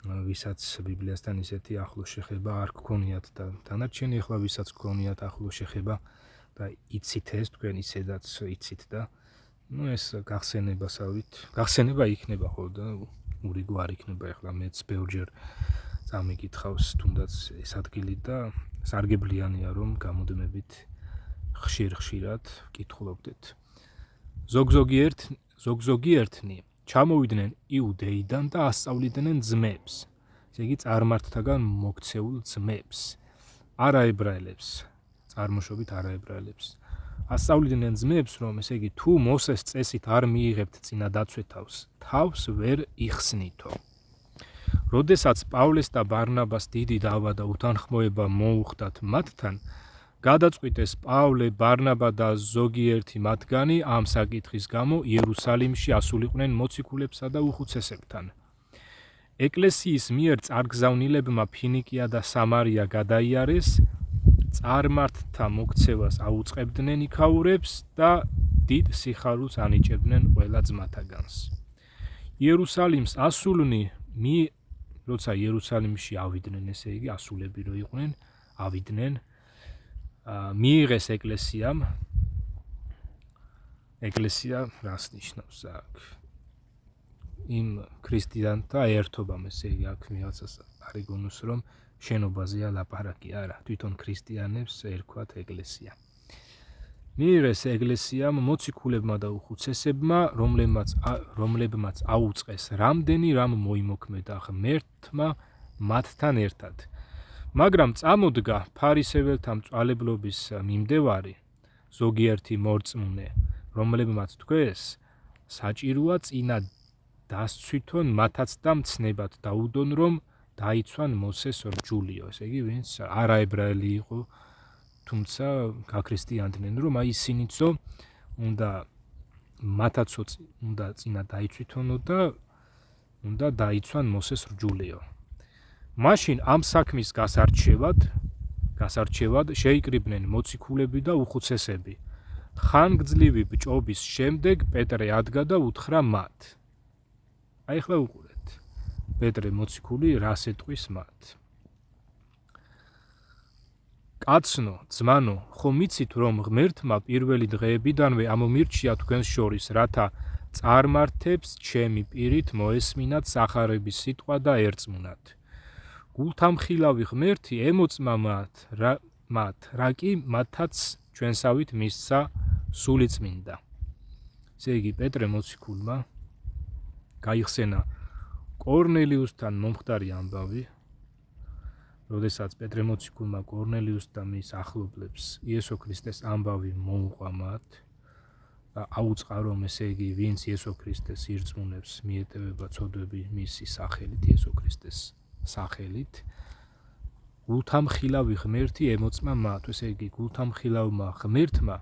ვისაც ბიბლიასთან ისეთი ახლო შეხება არ გქონიათ და დანარჩენი ახლა ვისაც გქონიათ ახლო შეხება და იცით ეს თქვენ ისედაც იცით და ეს გახსენება იქნება ხო და ურიგო არ იქნება. ახლა მეც ბევრჯერ წამიკითხავს თუნდაც ეს ადგილი და სარგებლიანია რომ გამოდმებით ხშირად კითხულობდეთ. ზოგზოგიერთნი ჩამოვიდნენ იუდეიდან და ასწავლიდნენ ძმებს, ესე იგი წარმართთაგან მოქცეულ ძმებს, არაებრაელებს, წარმოშობით არაებრაელებს. ასწავლიდნენ ძმებს, რომ ესე იგი თუ მოსეს წესით არ მიიღებთ წინა დაცვეთავს, თავს ვერ იხსნითო. როდესაც პავლეს და ბარნაბას დიდი დავა და უთანხმოება მოუხდათ მათთან, გადაწყვიტეს პავლე, ბარნაბა და ზოგიერთი მათგანი ამ საკითხის გამო იერუსალიმში ასულიყვნენ მოციქულებსა და უხუცესებთან. ეკლესიის მიერ წარგზავნილებმა ფინიკია და სამარია გადაიარეს, წარმართთა მოქცევას აუწყებდნენ იქაურებს და დიდ სიხარულს ანიჭებდნენ ყველა ძმათაგანს. იერუსალიმს ასულნი როცა იერუსალიმში ავიდნენ, ესე იგი ასულები რო იყვნენ, ავიდნენ, მიიღეს ეკლესია რას ნიშნავს აქ? იმ ქრისტიანთა ერთობამ, ესე იგი აქ ვიღაცას არ იგონოს, რომ შენობაზეა ლაპარაკი, არა, თვითონ ქრისტიანებს ერქვათ ეკლესია. მიიღეს ეკლესიამ მოციქულებმა და უხუცესებმა, რომლებმაც აუწყეს რამდენი რამ მოიმოქმედა ღმერთმა მათთან ერთად. მაგრამ წამოდგა ფარისეველთა მწვალებლობის მიმდევარი ზოგიერთი მორწმუნე, რომლებმაც თქვეს, საჭიროა წინა დასცვითონ მათაც და მცნებად დაუდონ, რომ დაიცვან მოსეს რჯულიო. ესე იგი, ვინც არაებრაელი იყო, თუმცა გაქრისტიანდნენ, რომ აი ისინიცო უნდა მათაცო უნდა წინა დაიცვითონო და უნდა დაიცვან მოსეს რჯულიო. მაშინ ამ საქმის გასარჩევად შეიკრიბნენ მოციქულები და უხუცესები. ხანგრძლივი ბჭობის შემდეგ პეტრე ადგა და უთხრა მათ. აი ახლა უყურეთ. პეტრე მოციქული რას ეტყვის მათ? კაცნო, ძმანო, ხომ იცით, რომ ღმერთმა პირველი დღეებიდანვე ამომირჩია თქვენს შორის, რათა წარმართებს ჩემი პირით მოესმინათ სახარების სიტყვა და ერწმუნათ. გულთამხილავი ღმერთი ემოწმა მათ, რა კი მათაც ჩვენსავით მისცა სულიწმინდა. ესე იგი, პეტრე მოციქულმა გაიხსენა კორნელიუსთან მომხდარი ამბავი, როდესაც პეტრე მოციქულმა კორნელიუსს და მის ახლობლებს იესო ქრისტეს ამბავი მოუყვა მათ და აუწყა, რომ ესე იგი, ვინც იესო ქრისტეს ირწმუნებს, მიეტევება ცოდვები მისი სახელით, იესო ქრისტეს სახელით. გულთამხილავი ღმერთი ემოწმა მათ, ესე იგი, გულთამხილავმა ღმერთმა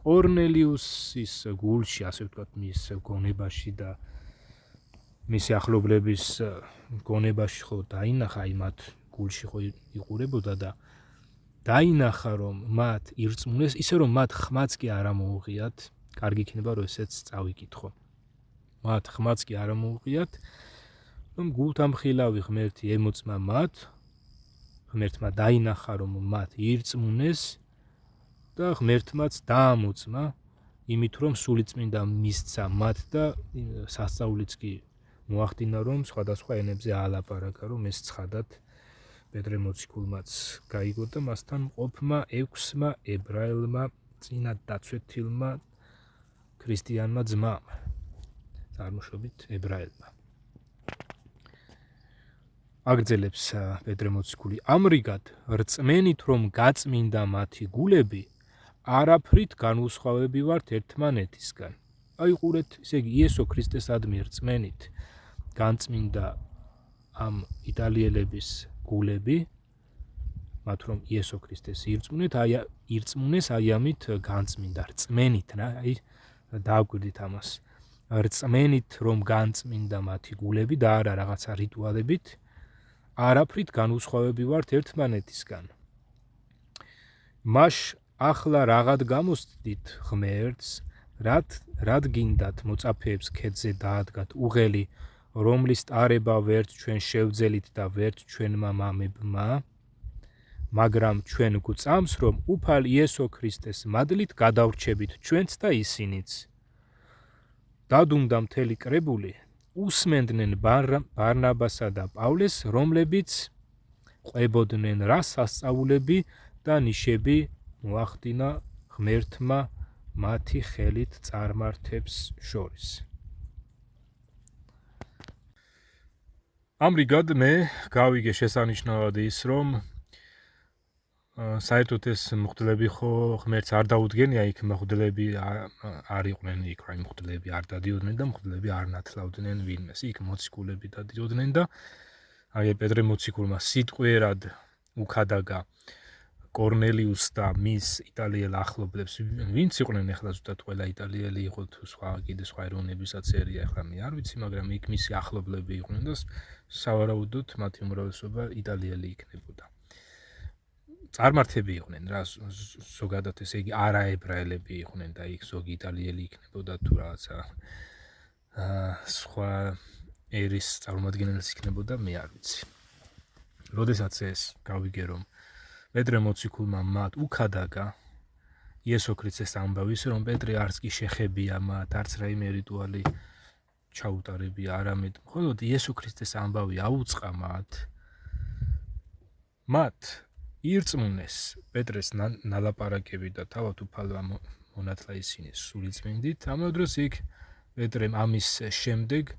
კორნელიუსის გულში, ასე ვთქვათ, მის გონებაში და მისი ახლობლების გონებაში ხო დაინახა, აი მათ გულში ხო იყურებოდა და დაინახა, რომ მათ ირწმუნეს, ისე რომ მათ ხმაც კი არ ამოუღიათ, კარგი იქნება, რომ ესეც წავიკითხო. მათ ხმაც კი არ ამოუღიათ, რომ გულთამხილავი ღმერთი ემოწმა მათ, ღმერთმა დაინახა, რომ მათ ირწმუნეს და ღმერთმაც დაამოწმა, იმით რომ სულიწმინდა მისცა მათ და სასწაულიც კი მოახდინა, რომ სხვადასხვა ენებზე აალაპარაკა, რომ ეს ცხადად პეტრე მოციქულმაც გაიგო და მასთან მყოფმა 6 ებრაელმა წინათ დაცვეთილმა ქრისტიანმა ძმამ, წარმოშობით ებრაელმა. აგრძელებს პეტრე მოციქული, ამრიგად რწმენით, რომ გაწმინდა მათი გულები, არაფრით განუსხვავები ვართ ერთმანეთისგან. აი ყურეთ, ესე იგი, იესო ქრისტესადმი რწმენით განწმინდა ამ იტალიელების გულები, მათ რომ იესო ქრისტეს ირწმუნეს, აი ამით განწმინდა რწმენით, აი დააგვირდით ამას. რწმენით რომ განწმინდა მათი გულები და არა რაღაცა რიტუალებით, არაფრით განუსხვავები ვართ ერთმანეთისგან. მას ახლა რაღაც გამოსდით ღმერთს, რად გინდათ მოწაფეებს ქედზე დაადგათ უღელი, რომლის ტარება ვერც ჩვენ შევძელით და ვერც ჩვენმა მამებმა, მაგრამ ჩვენ გვწამს, რომ უფალ იესო ქრისტეს მადლით გადავრჩებით ჩვენც და ისინიც. დადუმდა მთელი კრებული, უსმენდნენ ბარნაბასა და პავლეს, რომლებიც ყვებოდნენ რა სასწაულები და ნიშები მოახდინა ღმერთმა მათი ხელით წარმართებს შორის. ამრიგად მე გავიგე შესანიშნავად ის, რომ საერთოდ ეს მღვდლები ხო ღმერთს არ დაუდგენია, იქ მღვდლები არ იყვნენ, იქ რა მღვდლები არ დადიოდნენ და მღვდლები არ ნათლავდნენ ვინმეს, იქ მოციქულები დადიოდნენ და აი პეტრე მოციქულმა სიტყვიერად უქადაგა კორნელიუს და მის იტალიელ ახლობლებს, ვინც იყვნენ ახლა ზუსტად ყველა იტალიელი იყო თუ სხვა კიდე სხვა ეროვნებისაც ერია, ახლა მე არ ვიცი, მაგრამ იქ მისი ახლობლები იყვნენ და სავარაუდოდ მათი უმრავლესობა იტალიელი იქნებოდა. წარმართები იყვნენ რა, ზოგადად ესე იგი არაებრაელები იყვნენ და იქ ზოგი იტალიელი იქნებოდა თუ რაღაცა სხვა ერის წარმომადგენელიც იქნებოდა, მე არ ვიცი. როდესაც ეს გავიგე, რომ პეტრე მოციქულმა მათ უქადაგა იესო ქრისტეს ამბავი, ისე რომ პეტრე არც კი შეხებია მათ, არც რაიმე რიტუალი ჩაუტარებია, არამედ მხოლოდ იესო ქრისტეს ამბავი აუწყა მათ ირწმუნეს პეტრეს ნალაპარაკები და თავად უფალმა მონათლა ისინი სულიწმინდით. ამავდროულად იქ პეტრემ ამის შემდეგ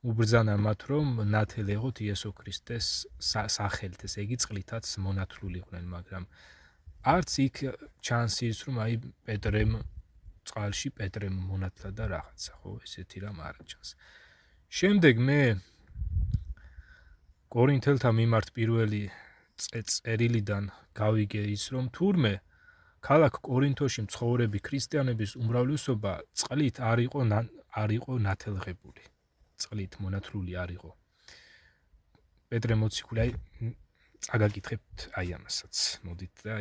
უბრძანა მათ, რომ ნათელი ეღოთ იესო ქრისტეს სახელით, ესე იგი წყლითაც მონათლული იყვნენ, მაგრამ არც იქ ჩანს ის, რომ აი პეტრემ წყალში პეტრემ მონათლა და რაღაცა, ხო, ესეთი რამ არ ჩანს. შემდეგ მე კორინთელთა მიმართ პირველი წერილიდან გავიგე ის, რომ თურმე ქალაქ კორინთოში მცხოვრები ქრისტიანების უმრავლესობა წყლით არ იყო ნათელღებული. წყლით მონათლული არ იყო. პეტრე მოციქული, აი წაგაკითხებთ აი ამასაც. მოდით და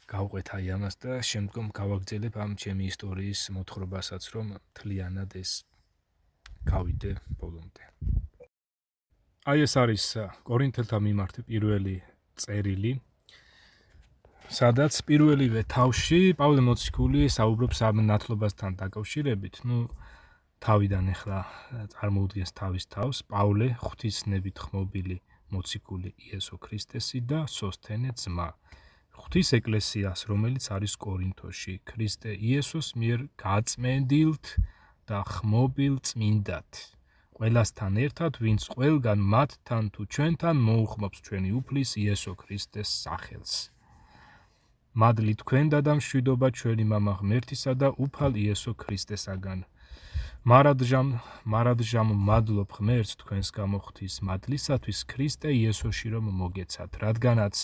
გავყვეთ აი ამას და შემდგომ გავაგრძელებ ამ ჩემი ისტორიის მოთხრობასაც, რომ მთლიანად ეს გავიდე ბოლომდე. აი ეს არის კორინთელთა მიმართ პირველი წერილი, სადაც პირველივე თავში პავლე მოციქული საუბრობს ამ ნათლობასთან დაკავშირებით. თავიდან ახლა წარმოუდგენს თავის თავს, პავლე ღვთისნებით ხმობილი მოციქული იესო ქრისტესი და სოსთენე ძმა, ღვთის ეკლესიას, რომელიც არის კორინთოში, ქრისტე იესოს მიერ გაწმენდილთ და ხმობილ წმინდად, ყველასთან ერთად, ვინც ყველგან მათთან თუ ჩვენთან მოუხმობს ჩვენი უფლის იესო ქრისტეს სახელს. მადლი თქვენდა და მშვიდობა ჩვენი მამა ღმერთისა და უფალ იესო ქრისტესაგან. მარადჟამ მადლობ ღმერთს თქვენს გამო ღვთის მადლისათვის ქრისტე იესოში რომ მოგეცათ, რადგანაც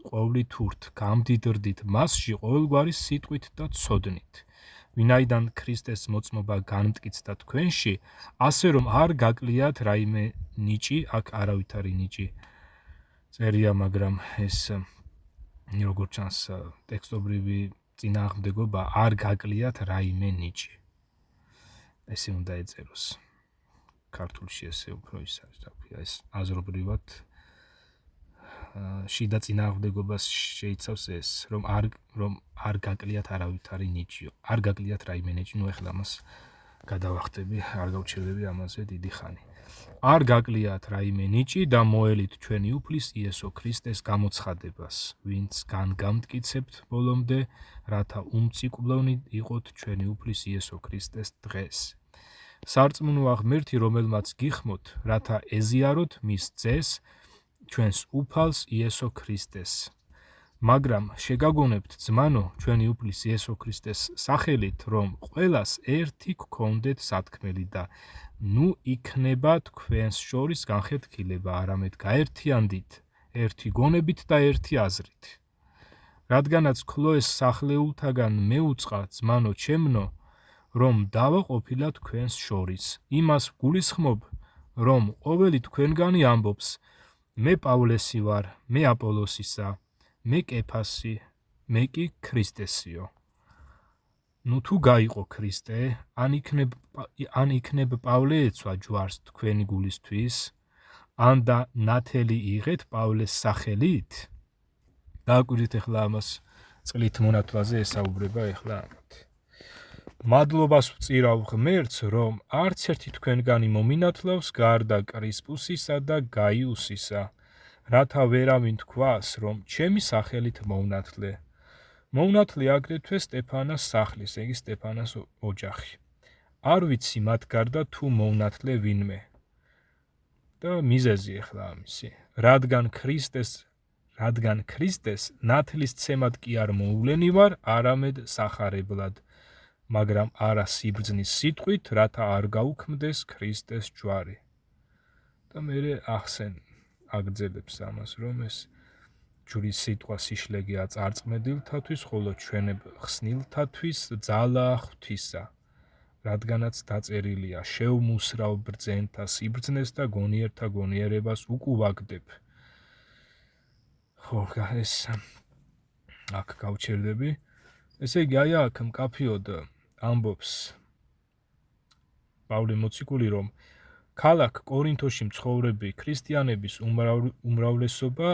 ყოვლითურთ გამდიდრდით მასში ყოველგვარი სიტყვით და ცოდნით. ვინაიდან ქრისტეს მოწმობა განმტკიცდა თქვენში, ასე რომ არ გაკლიათ რაიმე ნიჭი, აქ არავითარი ნიჭი წერია, მაგრამ ეს როგორც ჩანს ტექსტობრივი წინააღმდეგობა, არ გაკლიათ რაიმე ნიჭი. ესე უნდა ეწეროს. ქართულში ესე უფრო ის არის, რა ქვია, ეს აზრობრივად შიდა წინააღმდეგობას შეიცავს ეს, რომ არ გაკლიათ არავითარი ნიჭიო. არ გაკლიათ რაიმე ნიჭი, ეხლა მას გადავახტები, არ გავჩერდები ამაზე დიდი ხანი. არ გაკლიათ რაიმე ნიჭი და მოელით ჩვენი უფლის იესო ქრისტეს გამოცხადებას, ვინც გამტკიცებთ ბოლომდე, რათა უმწიკვლოვნი იყოთ ჩვენი უფლის იესო ქრისტეს დღეს. სარწმუნოა ღმერთი, რომელმაც გიხმოთ, რათა ეზიაროთ მის ძეს, ჩვენს უფალს იესო ქრისტეს. მაგრამ შეგაგონებთ ძმანო, ჩვენი უფლის იესო ქრისტეს სახელით, რომ ყველას ერთი გქონდეთ სათქმელი და ნუ იქნება თქვენს შორის განხეთქილება, არამედ გაერთიანდით ერთი გონებით და ერთი აზრით. რადგანაც ქლოეს სახლეულთაგან მეუწყა ძმანო ჩემნო, რომ დავაყოფილა თქვენს შორის. იმას გულისხმობ, რომ ყოველი თქვენგანი ამბობს, მე პავლესი ვარ, მე აპოლოსისა, მე კეფასი, მე კი ქრისტესიო. ნუ თუ გაიყო ქრისტე, ან იქნებ პავლე ეცვა ჯვარს თქვენი გულისთვის, ან და ნათელი იღეთ პავლეს სახელით. დააკვირდით ახლა ამას, წყლით მონათლაზე ესაუბრება ახლა ამათ. მადლობას ვწირავ ღმერთს, რომ არც ერთი თქვენგანი მომინათლავს გარდა კრისპუსისა და გაიუსისა, რათა ვერავინ თქვას, რომ ჩემი სახელით მოვნათლე. მოვნათლე აგრეთვე სტეფანას სახლის, იგი სტეფანას ოჯახი. არ ვიცი მათ გარდა თუ მოვნათლე ვინმე. და მიზეზი ახლა ამისი. რადგან ქრისტეს ნათლის ცემად კი არ მოუვლენი ვარ, არამედ სახარებლად, მაგრამ არა სიბრძნის სიტყვით, რათა არ გაუქმდეს ქრისტეს ჯვარი. და მე ახსენ აგრძელებს ამას, რომ ეს ჯვრის სიტყვა სიშლეგეა წარწმენდილთათვის, ხოლო ჩვენებ ხსნილთათვის ძალა ღვთისა, რადგანაც დაწერილია, შევმუსრავ ბრძენთა სიბრძნეს და გონიერთა გონიერებას უკუვაგდებ. ხო, ეს აქ გავჩერდები. ესე იგი, აი აქ მკაფიოდ ამბობს პავლე მოციქული, რომ ქალაქ კორინთოში მცხოვრები ქრისტიანების უმრავლესობა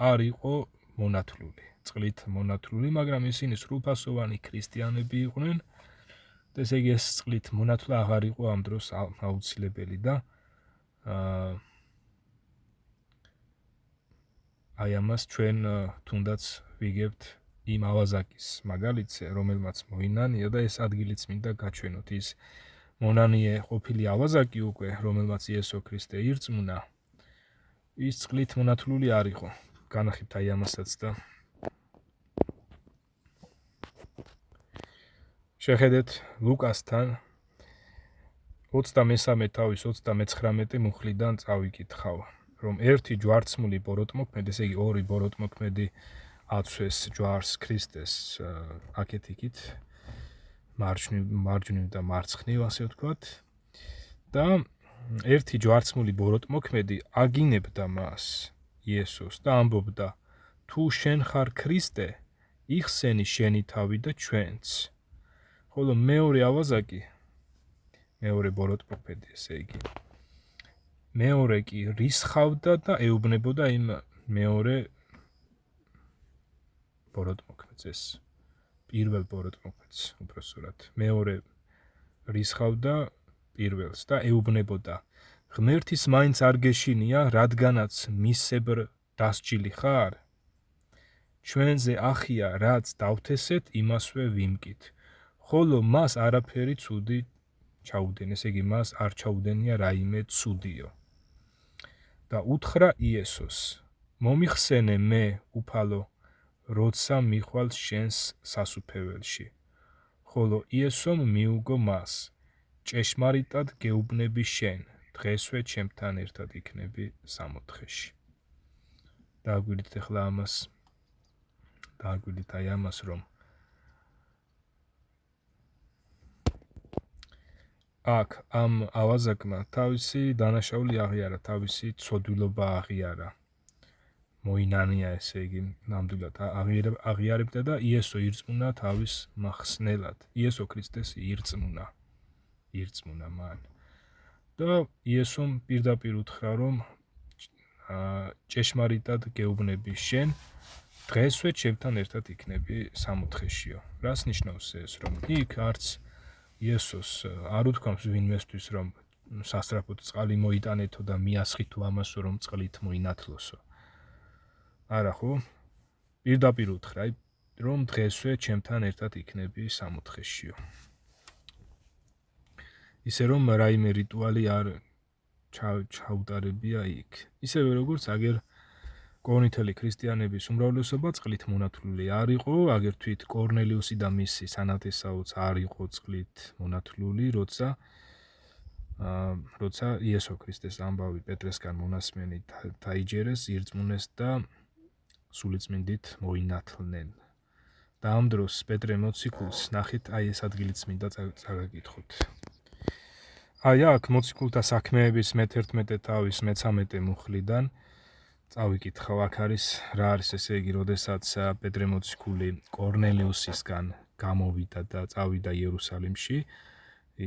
არ იყო მონათლული, წყლით მონათლული, მაგრამ ისინი სრულფასოვანი ქრისტიანები იყვნენ. ესე იგი, ეს წყლით მონათლა აღარ იყო ამ დროს აუცილებელი და აი ამას ჩვენ თუნდაც ვიგებთ იმ ავაზაკის მაგალითზე, რომელმაც მოინანია და ეს ადგილიც მინდა გაჩვენოთ. ის მონანიე ყოფილი ავაზაკი უკვე, რომელმაც იესო ქრისტე ირწმუნა, ის წყლით მონათლული არ იყო. განახით აი ამასაც და შეხედეთ ლუკასთან 23 თავის 39 მუხლიდან წავიკითხავ, რომ ერთი ჯვარცმული ბოროტმოქმედი, ესე იგი ორი ბოროტმოქმედი აცვეს ჯვარს ქრისტეს აქეთ-იქით, მარჯვნივ და მარცხნივ, ასე ვთქვათ, და ერთი ჯვარცმული ბოროტმოქმედი აგინებდა მას იესოს და ამბობდა, თუ შენ ხარ ქრისტე, იხსენი შენი თავი და ჩვენც. ხოლო მეორე ავაზაკი, მეორე ბოროტმოქმედი, ესე იგი, მეორე კი რისხავდა და ეუბნებოდა იმ მეორე ბოროტმოქმედს, ეს პირველ ბოროტმოქმედს, უпроსტად. მეორე რისხავდა პირველს და ეუბნებოდა, ღმერთის მაინც არ გეშინია, რადგანაც მისებრ დასჯილი ხარ? ჩვენზე ახია, რაც დავთესეთ, იმასვე ვიმკით. ხოლო მას არაფერი ცუდი ჩაუდენ, ესე იგი მას არ ჩაუდენია რაიმე ცუდიო. და უთხრა იესოს, მომიხსენე მე უფალო, როცა მიხვალ შენს სასუფეველში. ხოლო იესომ მიუგო მას, ჭეშმარიტად გეუბნები შენ, დღესვე ჩემთან ერთად იქნები სამოთხეში. დააგვირდით ახლა ამას, დააგვირდით აი ამას, რომ აქ ამ ავაზაკმა თავისი დანაშაული აღიარა, თავისი ცოდვილობა აღიარა. მოინანია, ესე იგი, ნამდვილად აღიარებდა და იესო ირწმუნა თავის מחსნელად. იესო ქრისტეს ირწმუნა მან. და იესომ პირდაპირ უთხრა, რომ ჭეშმარიტად გეუბნები შენ, დღესვე ჩემთან ერთად იქნები სამოთხეშიო. რას ნიშნავს ეს, რომ იქ არც იესოს არ უთქვამს ვინმესთვის, რომ სასწრაფოდ წყალი მოიტანეთო და მიასხითო ამასო, რომ წყლით მოინათლოსო. არა ხო? პირდაპირ უთხრა, რომ დღესვე ჩემთან ერთად იქნები სამოთხეშიო. ისე რომ რაიმე რიტუალი არ ჩაუტარებია იქ. ისევე როგორც აგერ კორინთელი ქრისტიანების უმრავლესობა წყლით მონათლული არ იყო, აგერ თვით კორნელიუსი და მისი სანათესაოც არ იყო წყლით მონათლული, როცა იესო ქრისტეს ამბავი პეტრესგან მონასმენი დაიჯერეს, ირწმუნეს და სულიწმინდით მოინათლნენ. და ამ დროს პეტრე მოციქულს ნახეთ, აი ეს ადგილიც მინდა წაგაკითხოთ. აი აქ მოციქულთა საქმეების მე-11 თავის მე-13 მუხლიდან წავიკითხავ, აქ არის რა არის, ესე იგი, როდესაც პეტრე მოციქული კორნელიუსისგან გამოვიდა და წავიდა იერუსალიმში,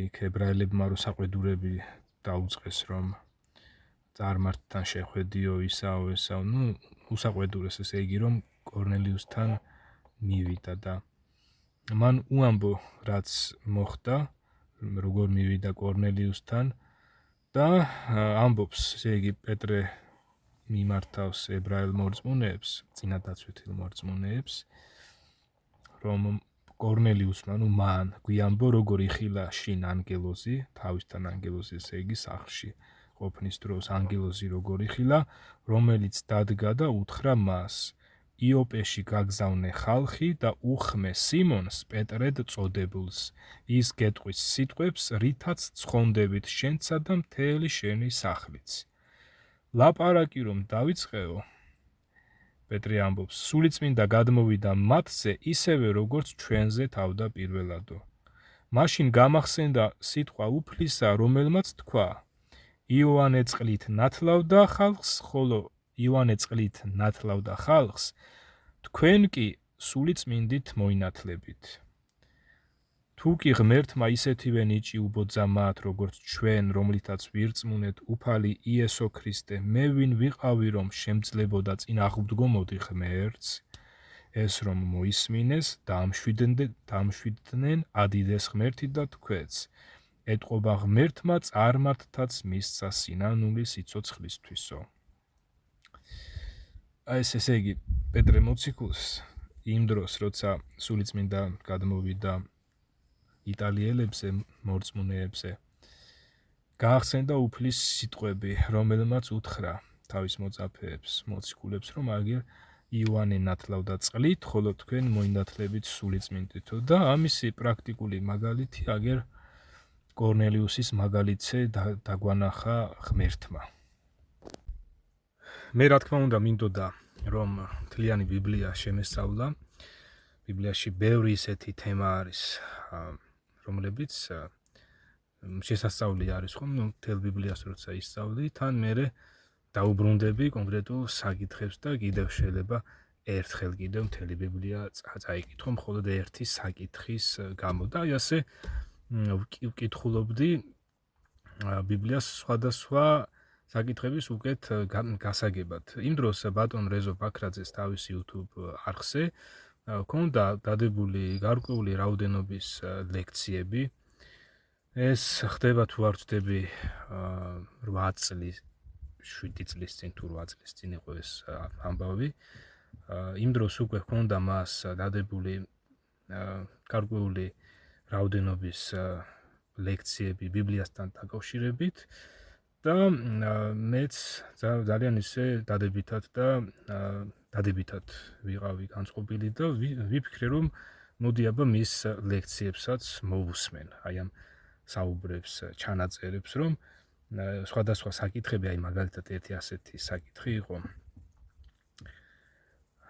იქ ებრაელებმა რო საყვედურები დაუწყეს, რომ წარმართთან შეხვედიო, ისაო, უსაყვედურეს, ესე იგი, რომ კორნელიუსთან მივიდა და მან უამბო, რაც მოხდა, როგორ მივიდა კორნელიუსთან და ამბობს, ესე იგი, პეტრე მიმართავს ებრაელ მორწმუნეებს, წინადაცვითილ მორწმუნეებს, რომ კორნელიუსმა, მან გვიამბო, როგორ იხილა შინ ანგელოზი, თავისთან ანგელოზი, ესე იგი, სახლში ყოფნის დროს ანგელოზი როგორ იხილა, რომელიც დადგა და უთხრა მას, იოპეში გაგზავნე ხალხი და უხმე სიმონს პეტრედ წოდებულს, ის გეტყვის სიტყვებს, რითაც ცხონდებით შენსა და მთელი შენი სახლიც. ლაპარაკი რომ დავიწყეო, პეტრე ამბობს, სულიწმინდა გადმოვიდა მათზე, ისევე როგორც ჩვენზე თავდაპირველადო. მაშინ გამახსენდა სიტყვა უფლისა, რომელმაც თქვა, იოანე წყლით ნათლავდა ხალხს, თქვენ კი სულიწმინდით მოინათლებით. თუ კი ღმერთმა ისეთივე ნიჭი უბოძა მათ, როგორც ჩვენ, რომლითაც ვირწმუნეთ უფალი იესო ქრისტე, მე ვინ ვიყავი, რომ შემძლებოდა წინ აღვდგომოდი ღმერთს, ეს რომ მოისმინეს, დამშვიდნენ ადიდეს ღმერთი და თქვენც. ეტყობა ღმერთმა წარმართთაც მისცა სინანული სიცოცხლისთვისო. აი ესე იგი, პეტრე მოციქულს იმ დროს, როცა სულიწმინდა გადმოვიდა იტალიელებზე, მორწმუნეებზე. გაახსენდა უფლის სიტყვები, რომელმაც უთხრა თავის მოწაფეებს, მოციქულებს, რომ აგერ იოანე ნათლავდა წყლით, ხოლო თქვენ მოინათლებით სულიწმინდითო და ამისი პრაქტიკული მაგალითი აგერ კორნელიუსის მაგალითზე დაგვანახა ღმერთმა. მე რა თქმა უნდა მინდოდა რომ მთლიანი ბიბლია შემესწავლა. ბიბლიაში ბევრი ისეთი თემა არის, რომლებიც შესასწავლი არის ხომ, მთელ ბიბლიას როცა ისწავლი, თან მე დაუბრუნდები კონკრეტულ საკითხებს და კიდევ შეიძლება ერთხელ კიდევ მთელი ბიბლია წაიკითხო მხოლოდ ერთი საკითხის გამო და აი ასე ვკითხულობდი ბიბლიას სხვადასხვა საკითხების უკეთ გასაგებად. იმ დროს ბატონ რეზო ბაქრაძეს თავის YouTube არხზე ჰქონდა დადებული გარკვეული რაოდენობის ლექციები. ეს ხდება თუ არ ვცდები 8 წლის 7 წლის წინ თუ 8 წლის წინ იყო ეს ამბავი. იმ დროს უკვე ჰქონდა მას დადებული გარკვეული რაოდენობის ლექციები ბიბლიასთან დაკავშირებით და მეც ძალიან ისე დადებითად ვიყავი განწყობილი და ვიფიქრე რომ მოდი აბა მის ლექციებსაც მოვუსმენ. აი ამ საუბრებს, ჩანაწერებს, რომ სხვადასხვა საკითხები, აი მაგალითად ერთი ასეთი საკითხი იყო.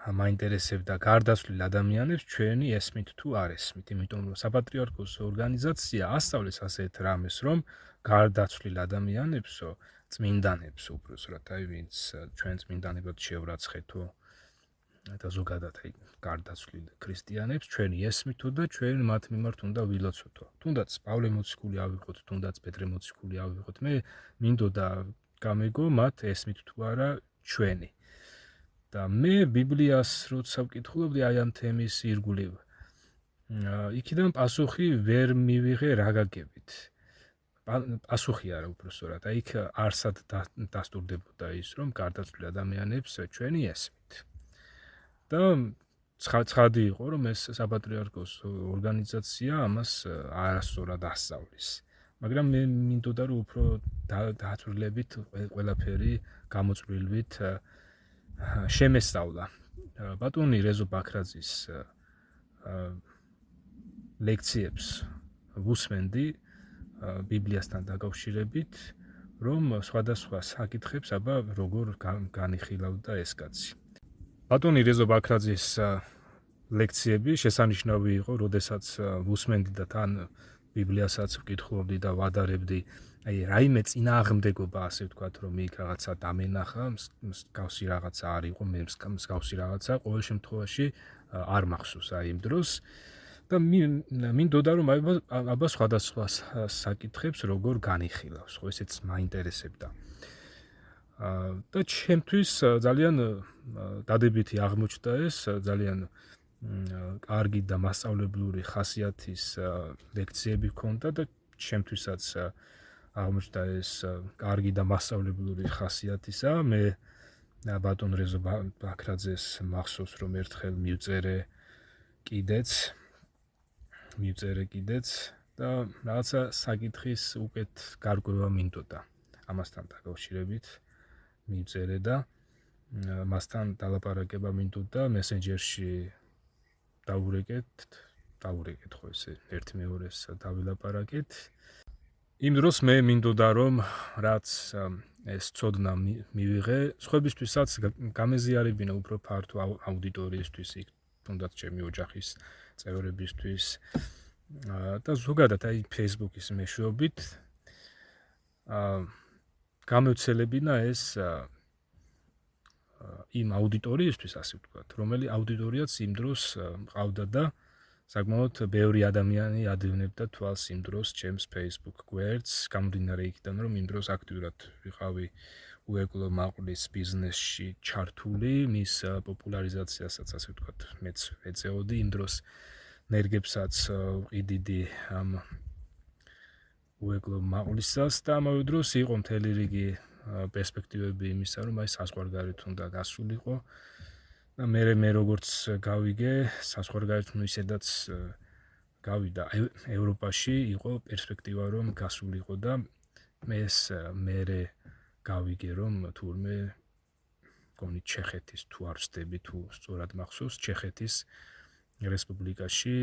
მაინტერესებდა გარდაცვლილ ადამიანებს ჩვენი ესმით თუ არ ესმით, იმიტომ რომ საპატრიარქოს ორგანიზაცია ასწავლეს ასეთ რამეს, რომ გარდაცვლილ ადამიანებსო, წმინდანებს უბრალოდ, აი ვინც ჩვენ წმინდანებად შევრაცხეთო და ზოგადად აი გარდაცვლილ ქრისტიანებს ჩვენი ესმითო და ჩვენ მათ მიმართ უნდა ვილოცოთ. თუნდაც პავლე მოციქული ავიღოთ, თუნდაც პეტრე მოციქული ავიღოთ, მე მინდოდა გამეგო მათ ესმით თუ არა ჩვენი. და მე ბიბლიას როცა ვკითხულობდი აი ამ თემის ირგვლივ, იქიდან პასუხი ვერ მივიღე რა გაგებით. პასუხი არა უბრალოდ, აი იქ არსად დასტურდებოდა ის, რომ გარდაცვლილ ადამიანებს ჩვენი ესმით. და ცხადი იყო, რომ ეს საპატრიარქოს ორგანიზაცია ამას არასწორად ასწავლის. მაგრამ მე მინდოდა რომ უფრო დაწვრილებით ყველაფერი გამოწვრილვით შემესწავლა. ბატონი რეზო ბაქრაძის ლექციებს ვუსმენდი ბიბლიასთან დაკავშირებით, რომ სხვადასხვა საკითხებს აბა როგორ განიხილავდა ეს კაცი. ბატონი რეზო ბაქრაძის ლექციები შესანიშნავი იყო, როდესაც ვუსმენდი და თან ბიბლიასაც ვკითხულობდი და ვადარებდი, აი რაიმე წინააღმდეგობა, ასე ვთქვათ, რომ იქ რაღაცა დამენახა, მსგავსი რაღაცა არ იყო, მე მსგავსი რაღაცა ყოველ შემთხვევაში არ მახსოვს აი იმ დროს და მინდოდა რომ აბა სხვადასხვა საკითხებს როგორ განიხილავს, ხო ესეც მაინტერესებდა. და ჩემთვის ძალიან დადებითი აღმოჩნდა ეს, ძალიან კარგი და მასწავლებლური ხასიათის ლექციები ჰქონდა და ჩემთვისაც აღმოჩნდა ეს კარგი და მასწავლებლური ხასიათისა. მე ბატონ რეზო ბაქრაძეს მახსოვს რომ ერთხელ მივწერე კიდეც და რაღაცა საკითხის უკეთ გარკვევა მინდოდა ამასთან დაკავშირებით მივწერე და მასთან დალაპარაკება მინდოდა მესენჯერში დაურეკეთ ხო ესე ერთი მეორეს დავილაპარაკეთ. იმ დროს მე მინდოდა რომ რაც ეს ცოდნა მივიღე, სხვებისთვისაც გამეზიარებინა უფრო ფართო აუდიტორიისთვის, თუნდაც ჩემი ოჯახის წევრებისთვის და ზოგადად აი Facebook-ის მეშვეობით გამოცელებინა ეს იმ აუდიტორიისთვის, ასე ვთქვათ, რომელი აუდიტორიაც იმ დროს მყავდა და საკმაოდ ბევრი ადამიანი ადევნებდა თვალს იმ დროს ჩემს Facebook გვერდს, გამომდინარე იქიდან, რომ იმ დროს აქტიურად ვიყავი უეკლო მაყულის ბიზნესში ჩართული, მის პოპულარიზაციასაც, ასე ვთქვათ, მეც ეწეოდი იმ დროს ნერგებსაც ვყიდიდი ამ უეკლო მაყულისას და ამავე დროს იყო მთელი რიგი პერსპექტივები იმისა, რომ აი საზღვარგარეთ უნდა გასულიყო. და მე როგორც გავიგე, საზღვარგარეთ ისედაც გავიდა ევროპაში, იყო პერსპექტივა რომ გასულიყო და მე გავიგე რომ თურმე კონი ჩეხეთის თუ არ ვწდები თუ სწორად მახსოვს ჩეხეთის რესპუბლიკაში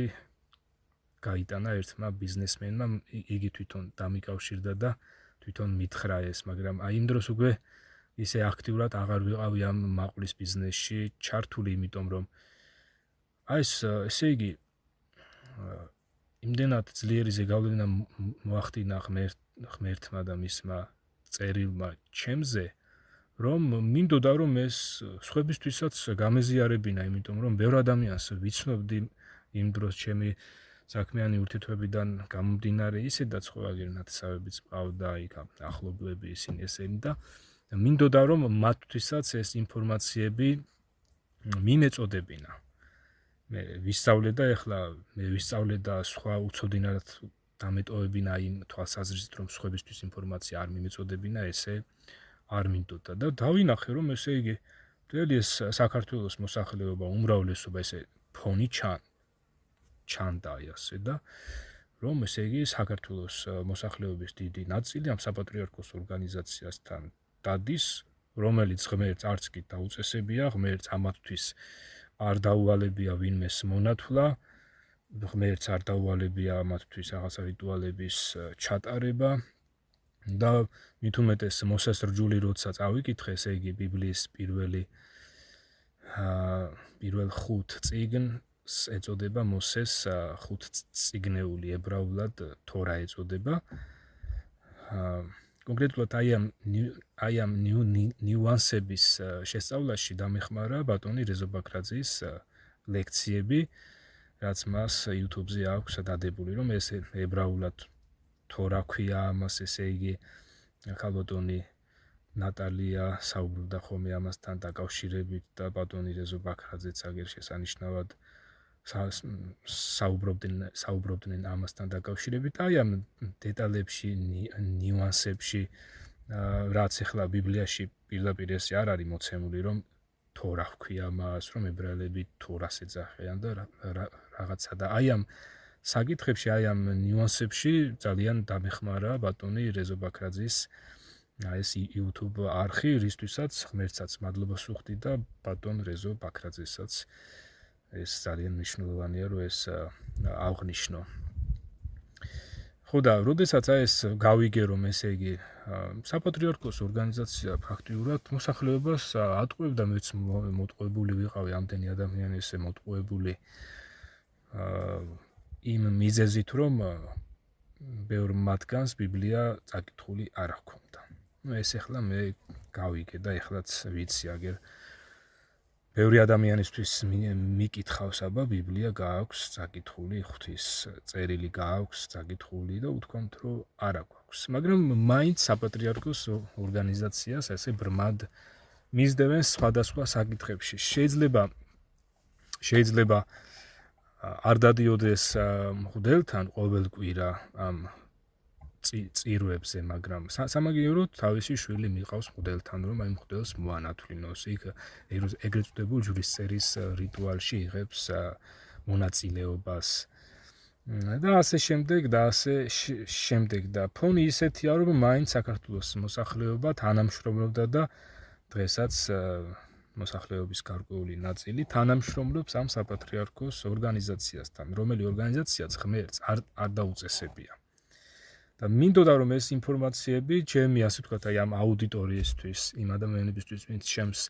გაიტანა ერთმა ბიზნესმენმა იგი თვითონ დამიკავშირდა და თვითონ მითხრა ეს, მაგრამ აი იმ დროს უკვე ისე აქტიურად აღარ ვიყავი ამ მაყვლის ბიზნესში ჩართული, იმიტომ რომ აი ესე იგი იმდენად ძლიერი ზეგავლენა მოახდინა ღმერთმა და მისმა წერილმა ჩემზე, რომ მინდოდა რომ ეს სხვებისთვისაც გამეზიარებინა, იმიტომ რომ ბევრ ადამიანს ვიცნობდი იმ დროს ჩემი საქმიანი ურთიერთობებიდან გამომდინარე ისედაც ყველგან ნათესავებიც მყავდა, იქ ახლობლები ისინი ესენი და მინდოდა რომ მათთვისაც ეს ინფორმაციები მიმეწოდებინა. მე ვისწავლე და ეხლა მე ვისწავლე და სხვა უცოდინარად დამეტოვებინა იმ თვალსაზრისით რომ სხვებისთვის ინფორმაცია არ მიმეწოდებინა, ესე არ მინდოდა და დავინახე რომ ესე იგი მთელი ეს საქართველოს მოსახლეობა უმრავლესობა ესე ფონი ჩანდა ასე და რომ ესე იგი საქართველოს მოსახლეობის დიდი ნაწილი ამ საპატრიარქოს ორგანიზაციასთან დადის, რომელიც ღმერთს არც კი დაუწესებია, ღმერთს ამათთვის არ დაუვალებია ვინმეს მონათვლა, ღმერთს არ დაუვალებია ამათთვის რაღაცა რიტუალების ჩატარება და მით უმეტეს მოსეს რჯული როცა წავიკითხე, ესე იგი ბიბლიის პირველ 5 წიგნს ეწოდება მოსეს 5 წიგნეული, ებრაულად თორა ეწოდება. კონკრეტულად აი ამ ნიუანსების შესწავლაში დამეხმარა ბატონი რეზო ბაქრაძის ლექციები, რაც მას YouTube-ზე აქვს დადებული, რომ ეს ებრაულად თორა ქვია ამას, ესე იგი ხალბატონი ნატალია საუბრობდა ხოლმე ამასთან დაკავშირებით და ბატონი რეზო ბაქრაძეც აგერ შესანიშნავად საუბრობდნენ ამასთან დაკავშირებით, აი ამ დეტალებში, ნიუანსებში, რაც ახლა ბიბლიაში პირდაპირ ესე არ არის მოცემული, რომ თორა ჰქვია მას, რომ ებრაელები თორას ეძახიან და რაღაცა და აი ამ საკითხებში, აი ამ ნიუანსებში ძალიან დამეხმარა ბატონი რეზო ბაქრაძის ეს YouTube არხი, რისთვისაც ღმერთსაც მადლობას ვუხდი და ბატონ რეზო ბაქრაძესაც ეს ძალიან მნიშვნელოვანია რომ ეს აღნიშნო. ხო და როდესაც ეს გავიგე რომ ესე იგი საპატრიარქოს ორგანიზაცია ფაქტიურად მოსახლეობას ატყუებდა, მეც მოტყუებული ვიყავი, ამდენი ადამიანი ესე მოტყუებული იმ მიზეზით რომ ბევრ მათგანს ბიბლია წაკითხული არ ჰქონდა. ეს ახლა მე გავიგე და ეხლაც ვიცი აგერ ბევრი ადამიანისთვის მიკითხავს, აბა ბიბლია გააქვს წაკითხული, ღვთის წერილი გააქვს წაკითხული და უთქვამთ რომ არა გვაქვს. მაგრამ მაინც საპატრიარქოს ორგანიზაციას ესე ბრმად მისდევენ სხვადასხვა საკითხებში. შეიძლება არ დადიოდეს მღვდელთან ყოველ კვირა ამ წირვებზე, მაგრამ სამაგიეროდ თავისი შვილი მიყავს მღვდელთან, რომ აი მღვდელს მოანათვლინოს. იქ ეგრეთ წოდებულ ჯვრისწერის რიტუალში იღებს მონაწილეობას. და ასე შემდეგ და ფონი ისეთია, რომ მაინც საქართველოს მოსახლეობა თანამშრომლობდა და დღესაც მოსახლეობის გარკვეული ნაწილი თანამშრომლობს ამ საპატრიარქოს ორგანიზაციასთან, რომელი ორგანიზაციაც ღმერთს არ დაუწესებია. და მინდოდა რომ ეს ინფორმაციები ჩემი ასე ვთქვათ აი ამ აუდიტორიისთვის, იმ ადამიანებისთვის, ვინც ჩემს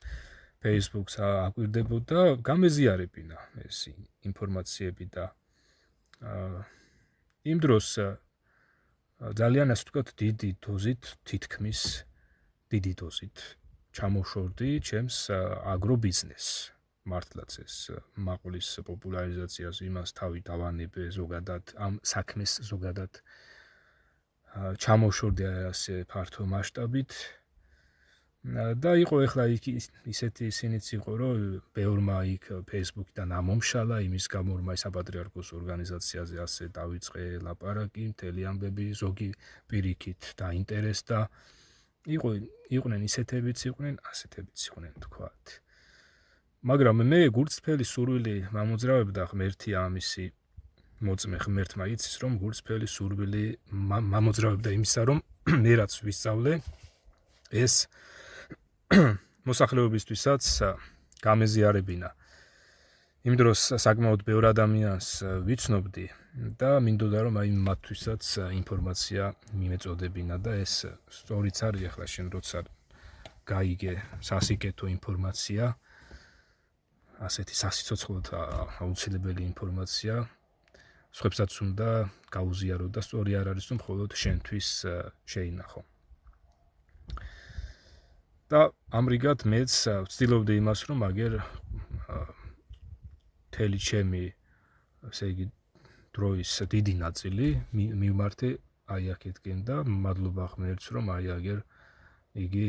Facebook-ს აკვირდებოდა, გამეზიარებინა ეს ინფორმაციები და იმ დროს ძალიან ასე ვთქვათ დიდი დოზით ჩამოშორდი ჩემს აგრობიზნესს. მართლაც ეს მაყვლის პოპულარიზაციას იმას თავი დავანებე ზოგადად, ამ საქმეს ზოგადად ჩამოშორდი ასე ფართო მასშტაბით და იყო ახლა იქ ისეთი ისინიც იყო რომ ბევრმა იქ Facebook-დან ამომშალა იმის გამო რომ აი საპატრიარქოს ორგანიზაციაზე ასე დავიწყე ლაპარაკი, მთელი ამბები, ზოგი პირიქით დაინტერესდა. იყვნენ ისეთებიც იყვნენ, ასეთებიც იყვნენ თქვათ. მაგრამ მე გურწფელი სურვილი მომძრავებდა ღმერთი ამისი მოწმე ღმერთმა იცის, რომ გულწრფელი სურვილი მამოძრავებდა იმისა, რომ მე რაც ვისწავლე, ეს მოსახლეობისთვისაც გამეზიარებინა. იმ დროს საკმაოდ ბევრ ადამიანს ვიცნობდი და მინდოდა რომ აი მათთვისაც ინფორმაცია მიმეწოდებინა და ეს სწორიც არის ახლა შენ როცა გაიგე სასიკეთო ინფორმაცია, ასეთი სასიცოცხლოდ აუცილებელი ინფორმაცია, სხვებსაც უნდა გაუზიარო და სწორი არ არის, რომ მხოლოდ შენთვის შეინახო. და ამრიგად მეც ვცდილობდი იმას, რომ აგერ მთელი ჩემი, ესე იგი, დროის დიდი ნაწილი მივმართე აი აქეთკენ და მადლობა ღმერთს, რომ აი აგერ იგი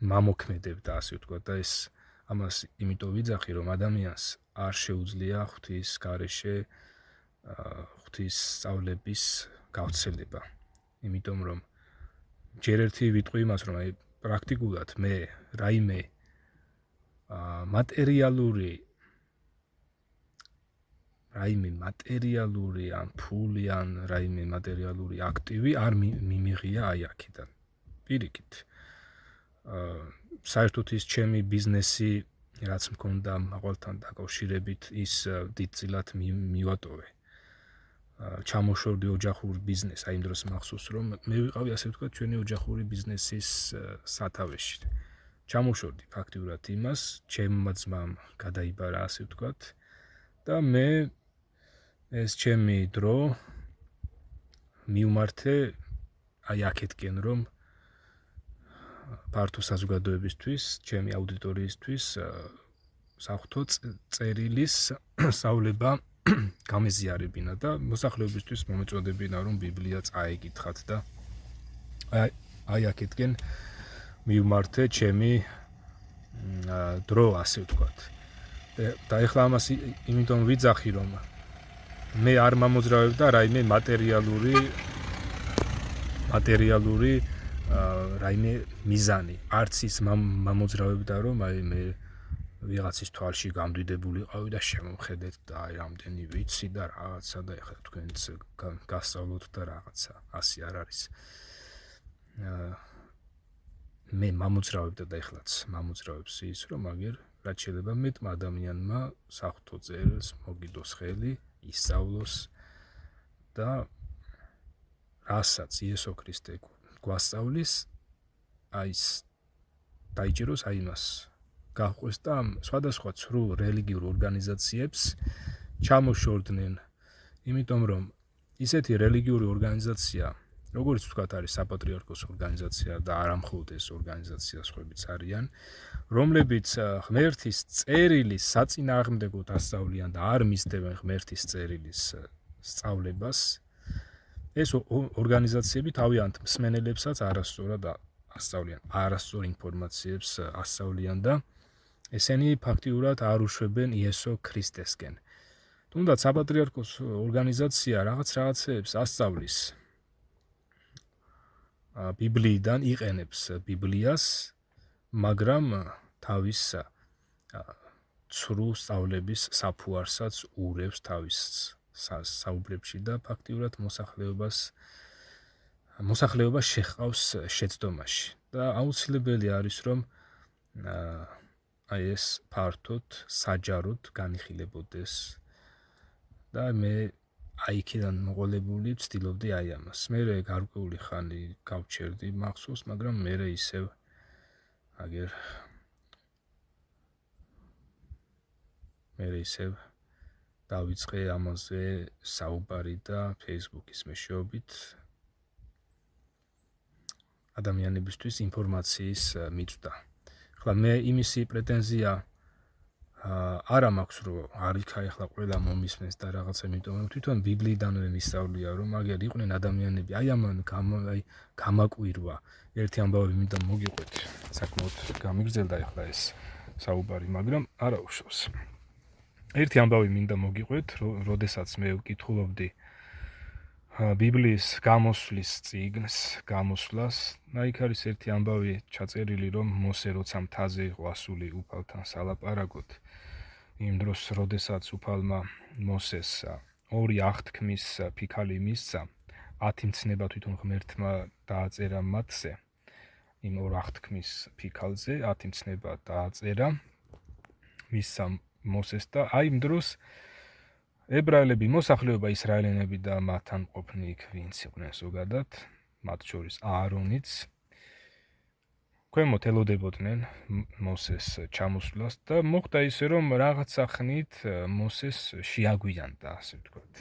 მამოქმედებდა, ასე ვთქვათ, და ეს ამას იმიტომ ვიძახი, რომ ადამიანს არ შეუძლია ღვთის გარეშე ღვთის სწავლების გავრცელება. იმიტომ რომ ჯერ ერთი ვიტყვი იმას, რომ აი პრაქტიკულად მე რაიმე მატერიალური ან ფული ან რაიმე მატერიალური აქტივი არ მიმიღია აი აქედან. პირიქით. საერთოდ ის ჩემი ბიზნესი, რაც მქონდა მაღალთან დაკავშირებით, ის დიდწილად მივატოვე. ჩამოშორდი ოჯახურ ბიზნესს, აი იმ დროს მახსოვს, რომ მე ვიყავი, ასე ვთქვათ, ჩვენი ოჯახური ბიზნესის სათავეში. ჩამოშორდი ფაქტიურად იმას, ჩემმა ძმამ გადაიბარა, ასე ვთქვათ, და მე ეს ჩემი დრო მივმართე აი აქეთკენ, რომ ფართო საზოგადოებისთვის, ჩემი აუდიტორიისთვის საღვთო წერილის სწავლება გამეზიარებინა და მოსახლეობისთვის მომეწოდებინა, რომ ბიბლია წაეკითხათ და აი აქეთკენ მივმართე ჩემი დრო, ასე ვთქვათ. და ეხლა ამას იმიტომ ვიძახი, რომ მე არ მამოძრავებდა რაიმე მატერიალური რაიმე მიზანი. არც ის მამოძრავებდა, რომ აი მე ვიღაცის თვალში გამდიდებულიყავი და შემომხედეთ და აი რამდენი ვიცი და რაღაცა და ეხლა თქვენც გასწავლოთ და რაღაცა, ასე არ არის. მე მამოძრავებდა და ეხლაც მამოძრავებს ის, რომ აგერ რაც შეიძლება მეტმა ადამიანმა საღვთო წერილს მოგიდოს ხელი, ისწავლოს და რასაც იესო ქრისტე გვასწავლის, აი ის დაიჭიროს აი იმას გაყვეს და სხვადასხვა ცრუ რელიგიურ ორგანიზაციებს ჩამოშორდნენ, იმიტომ რომ ისეთი რელიგიური ორგანიზაცია, როგორც ვთქვათ, არის საპატრიარქოს ორგანიზაცია და არა მხოლოდ ეს ორგანიზაცია, სხვებიც არიან, რომლებიც ღმერთის წერილის საწინააღმდეგოდ ასწავლიან და არ მისდევენ ღმერთის წერილის სწავლებას, ეს ორგანიზაციები თავიანთ მსმენელებსაც არასწორად ასწავლიან, არასწორ ინფორმაციებს ასწავლიან და ესენი ფაქტიურად არ უშვებენ იესო ქრისტესკენ. თუნდაც საპატრიარქოს ორგანიზაცია რაღაცეებს ასწავლის ბიბლიიდან, იყენებს ბიბლიას, მაგრამ თავის ცრუ სწავლების საფუარსაც ურევს თავის საუბრებში და ფაქტიურად მოსახლეობა შეჰყავს შეცდომაში. და აუცილებელი არის, რომ აი ეს ფართოდ, საჯაროდ განიხილებოდეს და მე აი იქიდან მოყოლებული ვცდილობდი აი ამას. მე გარკვეული ხანი გავჩერდი მახსოვს, მაგრამ მე ისევ აგერ დავიწყე ამაზე საუბარი და Facebook-ის მეშვეობით ადამიანებისთვის ინფორმაციის მიწვდა. ახლა მე იმისი პრეტენზია არა მაქვს, რომ არ იქა ახლა ყველა მომისმენს და რაღაცა, იმიტომ რომ თვითონ ბიბლიიდანვე მისწავლია, რომ აგერ იყვნენ ადამიანები, აი ამან გამაკვირვა. ერთი ამბავი მინდა მოგიყვეთ, საკმაოდ გამიგრძელდა ახლა ეს საუბარი, მაგრამ არა უშავს. ერთი ამბავი მინდა მოგიყვეთ, როდესაც მე ვკითხულობდი ბიბლიის გამოსვლის წიგნს, გამოსვლას, იქ არის ერთი ამბავი ჩაწერილი, რომ მოსე როცა მთაზე იყო ასული უფალთან სალაპარაკოდ, იმ დროს, როდესაც უფალმა მოსეს ორი აღთქმის ფიქალი მისცა, 10 მცნება თვითონ ღმერთმა დააწერა მათზე, იმ ორ აღთქმის ფიქალზე 10 მცნება დააწერა მისცა მოსეს და აი იმ დროს ებრაელები, მოსახლეობა ისრაელიანები და მათთან ყოფნი იქ ვინც იყვნენ ზოგადად, მათ შორის აარონიც ქვემოთ ელოდებოდნენ მოსეს ჩამოსვლას და მოხდა ისე, რომ რაღაცა ხნით მოსეს შეაგვიანდა, ასე ვთქვათ.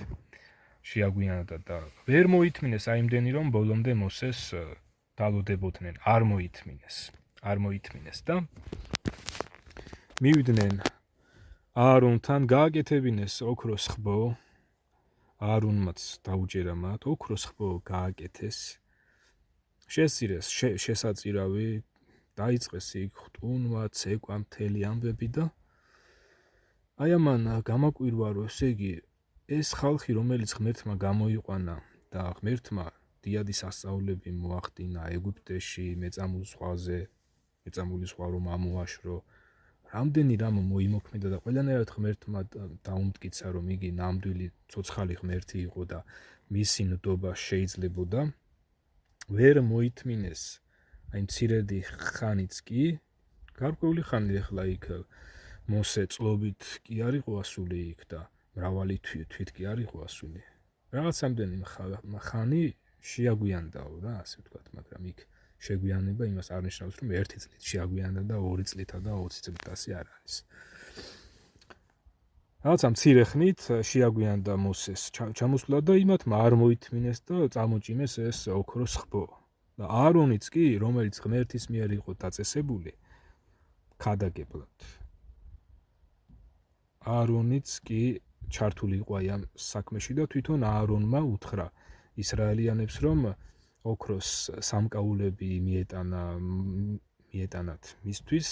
შეაგვიანდა და ვერ მოითმინეს აი იმდენი, რომ ბოლომდე მოსეს დალოდებოდნენ, არ მოითმინეს და მივიდნენ აარონთან გააკეთებინეს ოქროს ხბო, აარონმაც დაუჯერა მათ, ოქროს ხბო გააკეთეს, შესწირეს შესაწირავი, დაიწყეს იქ ხტუნვა, ცეკვა, მთელი ამბები და აი ამან გამაკვირვა, რომ ესე იგი ეს ხალხი, რომელიც ღმერთმა გამოიყვანა და ღმერთმა დიადი სასწაულები მოახდინა ეგვიპტეში, მეწამულ ზღვა რომ ამოაშრო, რამდენი რამ მოიმოქმედა და ყველანაირად ღმერთმა დაუმტკიცა, რომ იგი ნამდვილი ცოცხალი ღმერთი იყო და მისი ნდობა შეიძლებოდა, ვერ მოითმინეს. აი მცირედი ხანიც კი, გარკვეული ხანი ახლა იქ მოსე წლობით კი არ იყო ასული იქ და მრავალი თვით კი არ იყო ასული. რაღაცამდენი ხანი შეაგვიანდაო რა, ასე ვთქვათ, მაგრამ იქ შეგვიანება იმას არ ნიშნავს, რომ 1 წლით შეაგვიანდა და 2 წლითა და 20 წლით ასე არ არის. რაღაცა მცირე ხნით შეაგვიანდა მოსეს ჩამოსვლა და იმათმა არ მოითმინეს და წამოჭიმეს ეს ოქროს ხბო. და აარონიც კი, რომელიც ღმერთის მიერ იყო დაწესებული, ქადაგებლად. აარონიც კი ჩართული იყო აი ამ საქმეში და თვითონ აარონმა უთხრა ისრაელიანებს, რომ ოქროს სამკაულები მიეტანათ მისთვის,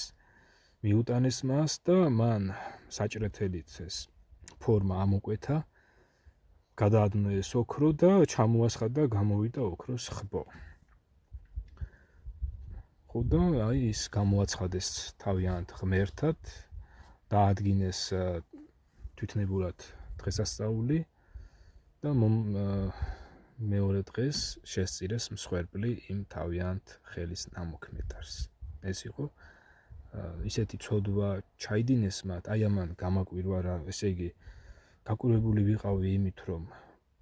მიუტანეს მას და მან საჭრეთელით ეს ფორმა ამოკვეთა, გადაადნეს ოქრო და ჩამოასხა და გამოვიდა ოქროს ხბო. ხო და აი ის გამოაცხადეს თავიანთ ღმერთად, დაადგინეს თვითნებურად დღესასწაული და მეორე დღეს შესწირეს მსხვერპლი იმ თავიანთ ხელის ნამოქმედარს. ეს იყო ისეთი ცოდვა ჩაიდინეს მათ, აი ამან გამაკვირვა რა, ესე იგი გაკვირვებული ვიყავი იმით, რომ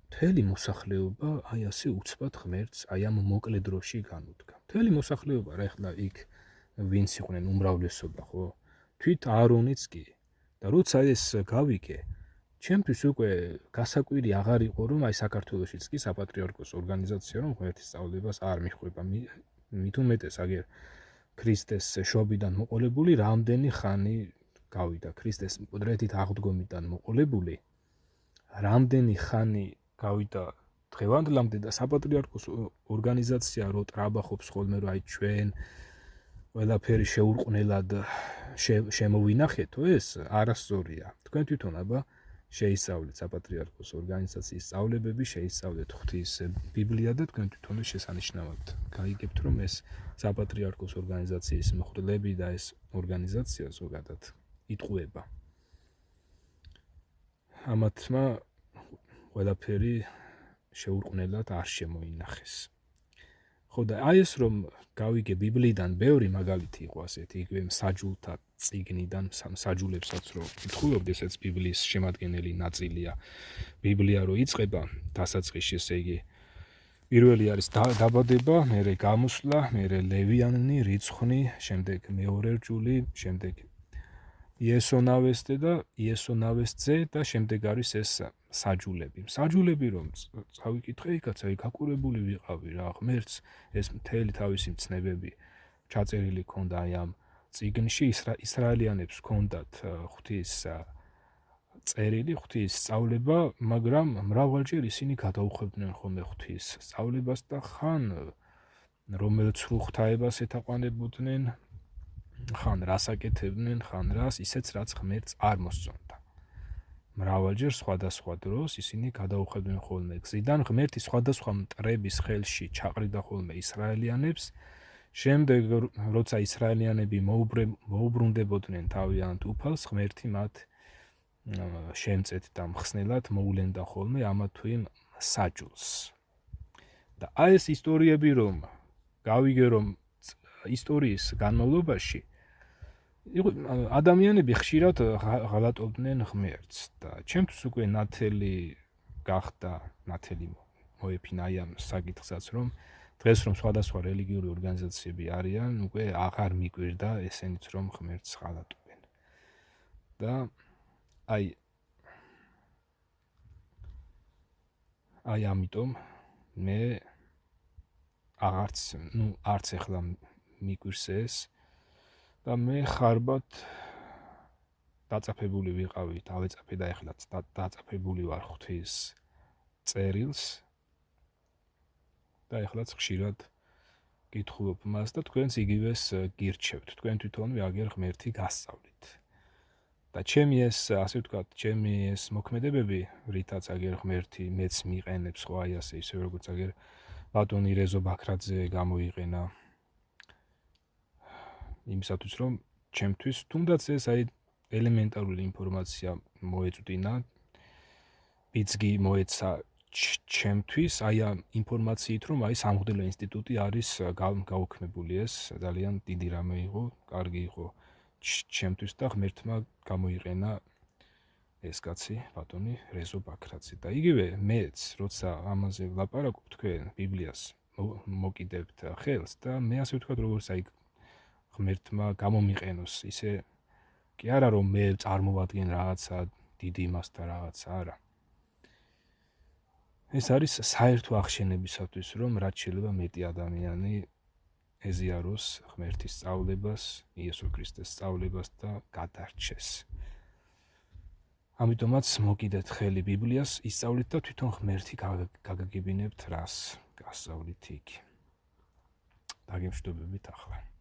მთელი მოსახლეობა აი ასე უცბად ღმერთს აი ამ მოკლე დროში განუდგა. მთელი მოსახლეობა რა, ეხლა იქ ვინც იყვნენ უმრავლესობა, ხო? თვით აარონიც კი. და როცა ეს გავიგე, ჩემთვის უკვე გასაკვირი აღარ იყო, რომ აი საქართველოშიც კი საპატრიარქოს ორგანიზაცია რომ ღმერთის სწავლებას არ მიჰყვება. მით უმეტეს აგერ ქრისტეს შობიდან მოყოლებული რამდენი ხანი გავიდა, ქრისტეს მკვდრეთით აღდგომიდან მოყოლებული რამდენი ხანი გავიდა დღევანდლამდე და საპატრიარქოს ორგანიზაცია რო ტრაბახობს ხოლმე, რომ აი ჩვენ ყველაფერი შეურყვნელად შემოვინახეთო, ეს არასწორია. თქვენ თვითონ აბა შეისწავლეთ საპატრიარქოს ორგანიზაციის სწავლებები, შეისწავლეთ ღვთის ბიბლია და თქვენ თვითონ შესანიშნავად გაიგებთ, რომ ეს საპატრიარქოს ორგანიზაციის მხრლები და ეს ორგანიზაცია ზოგადად იტყუება. ამათმა ყველაფერი შეურყვნელად არ შემოინახეს. ხო და აი ეს რომ გავიგე ბიბლიიდან ბევრი მაგალითი იყო ასეთი, იგივე მსაჯულთა წიგნიდან, მსაჯულებსაც რო კითხულობთ, ესეც ბიბლიის შემადგენელი ნაწილია. ბიბლია რო იწყება დასაწყისში, ესე იგი პირველი არის დაბადება, მერე გამოსვლა, მერე ლევიანნი, რიცხვი, შემდეგ მეორე რჯული, შემდეგ იესონავესძე და იესონავესძე და შემდეგ არის ეს საჯულები. საჯულები რომ წავიკითხე, იქაც აი გაკურებული ვიყავი რა, ღმერთს ეს მთელი თავისი მცნებები ჩაწერილი ქონდა აი ამ წიგნში, ისრაელიანებს ქონდათ ღვთის წერილი, ღვთის სწავლება, მაგრამ მრავალჯერ ისინი გადაუხვევდნენ ხოლმე ღვთის სწავლებას და ხან რომელ ცრუხთაებას ეთაყვანებოდნენ, ხან რას აკეთებდნენ, ხან რას, ისეც რაც ღმერთს არ მოსწონდა. მრავალჯერ სხვადასხვა დროს ისინი გადაუხვევდნენ ხოლმე გზიდან, ღმერთი სხვადასხვა მტრების ხელში ჩაყრიდა ხოლმე ისრაელიანებს, შემდეგ როცა ისრაელიანები მოუბრუნდებოდნენ თავიანთ უფალს, ღმერთი მათ შემწეთ და მხსნელად მოულენდა ხოლმე ამა თუ იმ საჯულს. და აი ეს ისტორიები რომ გავიგე რომ ისტორიის განმავლობაში ადამიანები ხშირად ღალატობდნენ ღმერთს და ჩემთვის უკვე ნათელი გახდა ნათელი მოეფინა აი ამ საკითხსაც რომ დღეს რომ სხვადასხვა რელიგიური ორგანიზაციები არიან უკვე აღარ მიკვირდა ესენიც რომ ღმერთს ღალატობენ და აი ამიტომ მე არც ეხლა მიკვირს ეს და მე ხარბად დაწაფებული ვიყავი, დავეწაფე და ეხლაც დაწაფებული ვარ ღვთის წერილს და ეხლაც ხშირად გითხულობ მას და თქვენც იგივეს გირჩევთ. თქვენ თვითონვე აგერ ღმერთი გასწავლით. და ჩემი ეს, ასე ვთქვათ, ჩემი ეს მოქმედებები, რითაც აგერ ღმერთი მეც მიყენებს ხო აი ასე ისე როგორც აგერ ბატონი რეზო ბაქრაძე გამოიყენა იმისათვის რომ ჩემთვის თუნდაც ეს აი ელემენტარული ინფორმაცია მოეწვდინა ბიძგი მოეცა ჩემთვის აი ამ ინფორმაციით რომ აი სამღვდელო ინსტიტუტი არის გაუქმებული ეს ძალიან დიდი რამე იყო კარგი იყო ჩემთვის და ღმერთმა გამოიყენა ეს კაცი ბატონი რეზო ბაქრაძე და იგივე მეც როცა ამაზე ვლაპარაკობ თქვენ ბიბლიას მოკიდებთ ხელს და მე ასე ვთქვათ როგორც აი ღმერთმა გამომიყენოს ისე კი არა რომ მე წარმოვადგენ რაღაცა დიდი მასთან რაღაცა არა ეს არის საერთო აღშენებისათვის რომ რაც შეიძლება მეტი ადამიანი ეზიაროს ღმერთის სწავლებას იესო ქრისტეს სწავლებას და გადარჩეს ამიტომაც მოკიდეთ ხელი ბიბლიას ისწავლით და თვითონ ღმერთი გაგაგებინებთ რას გასწავლით იქ დაგემშვიდობებით ახლა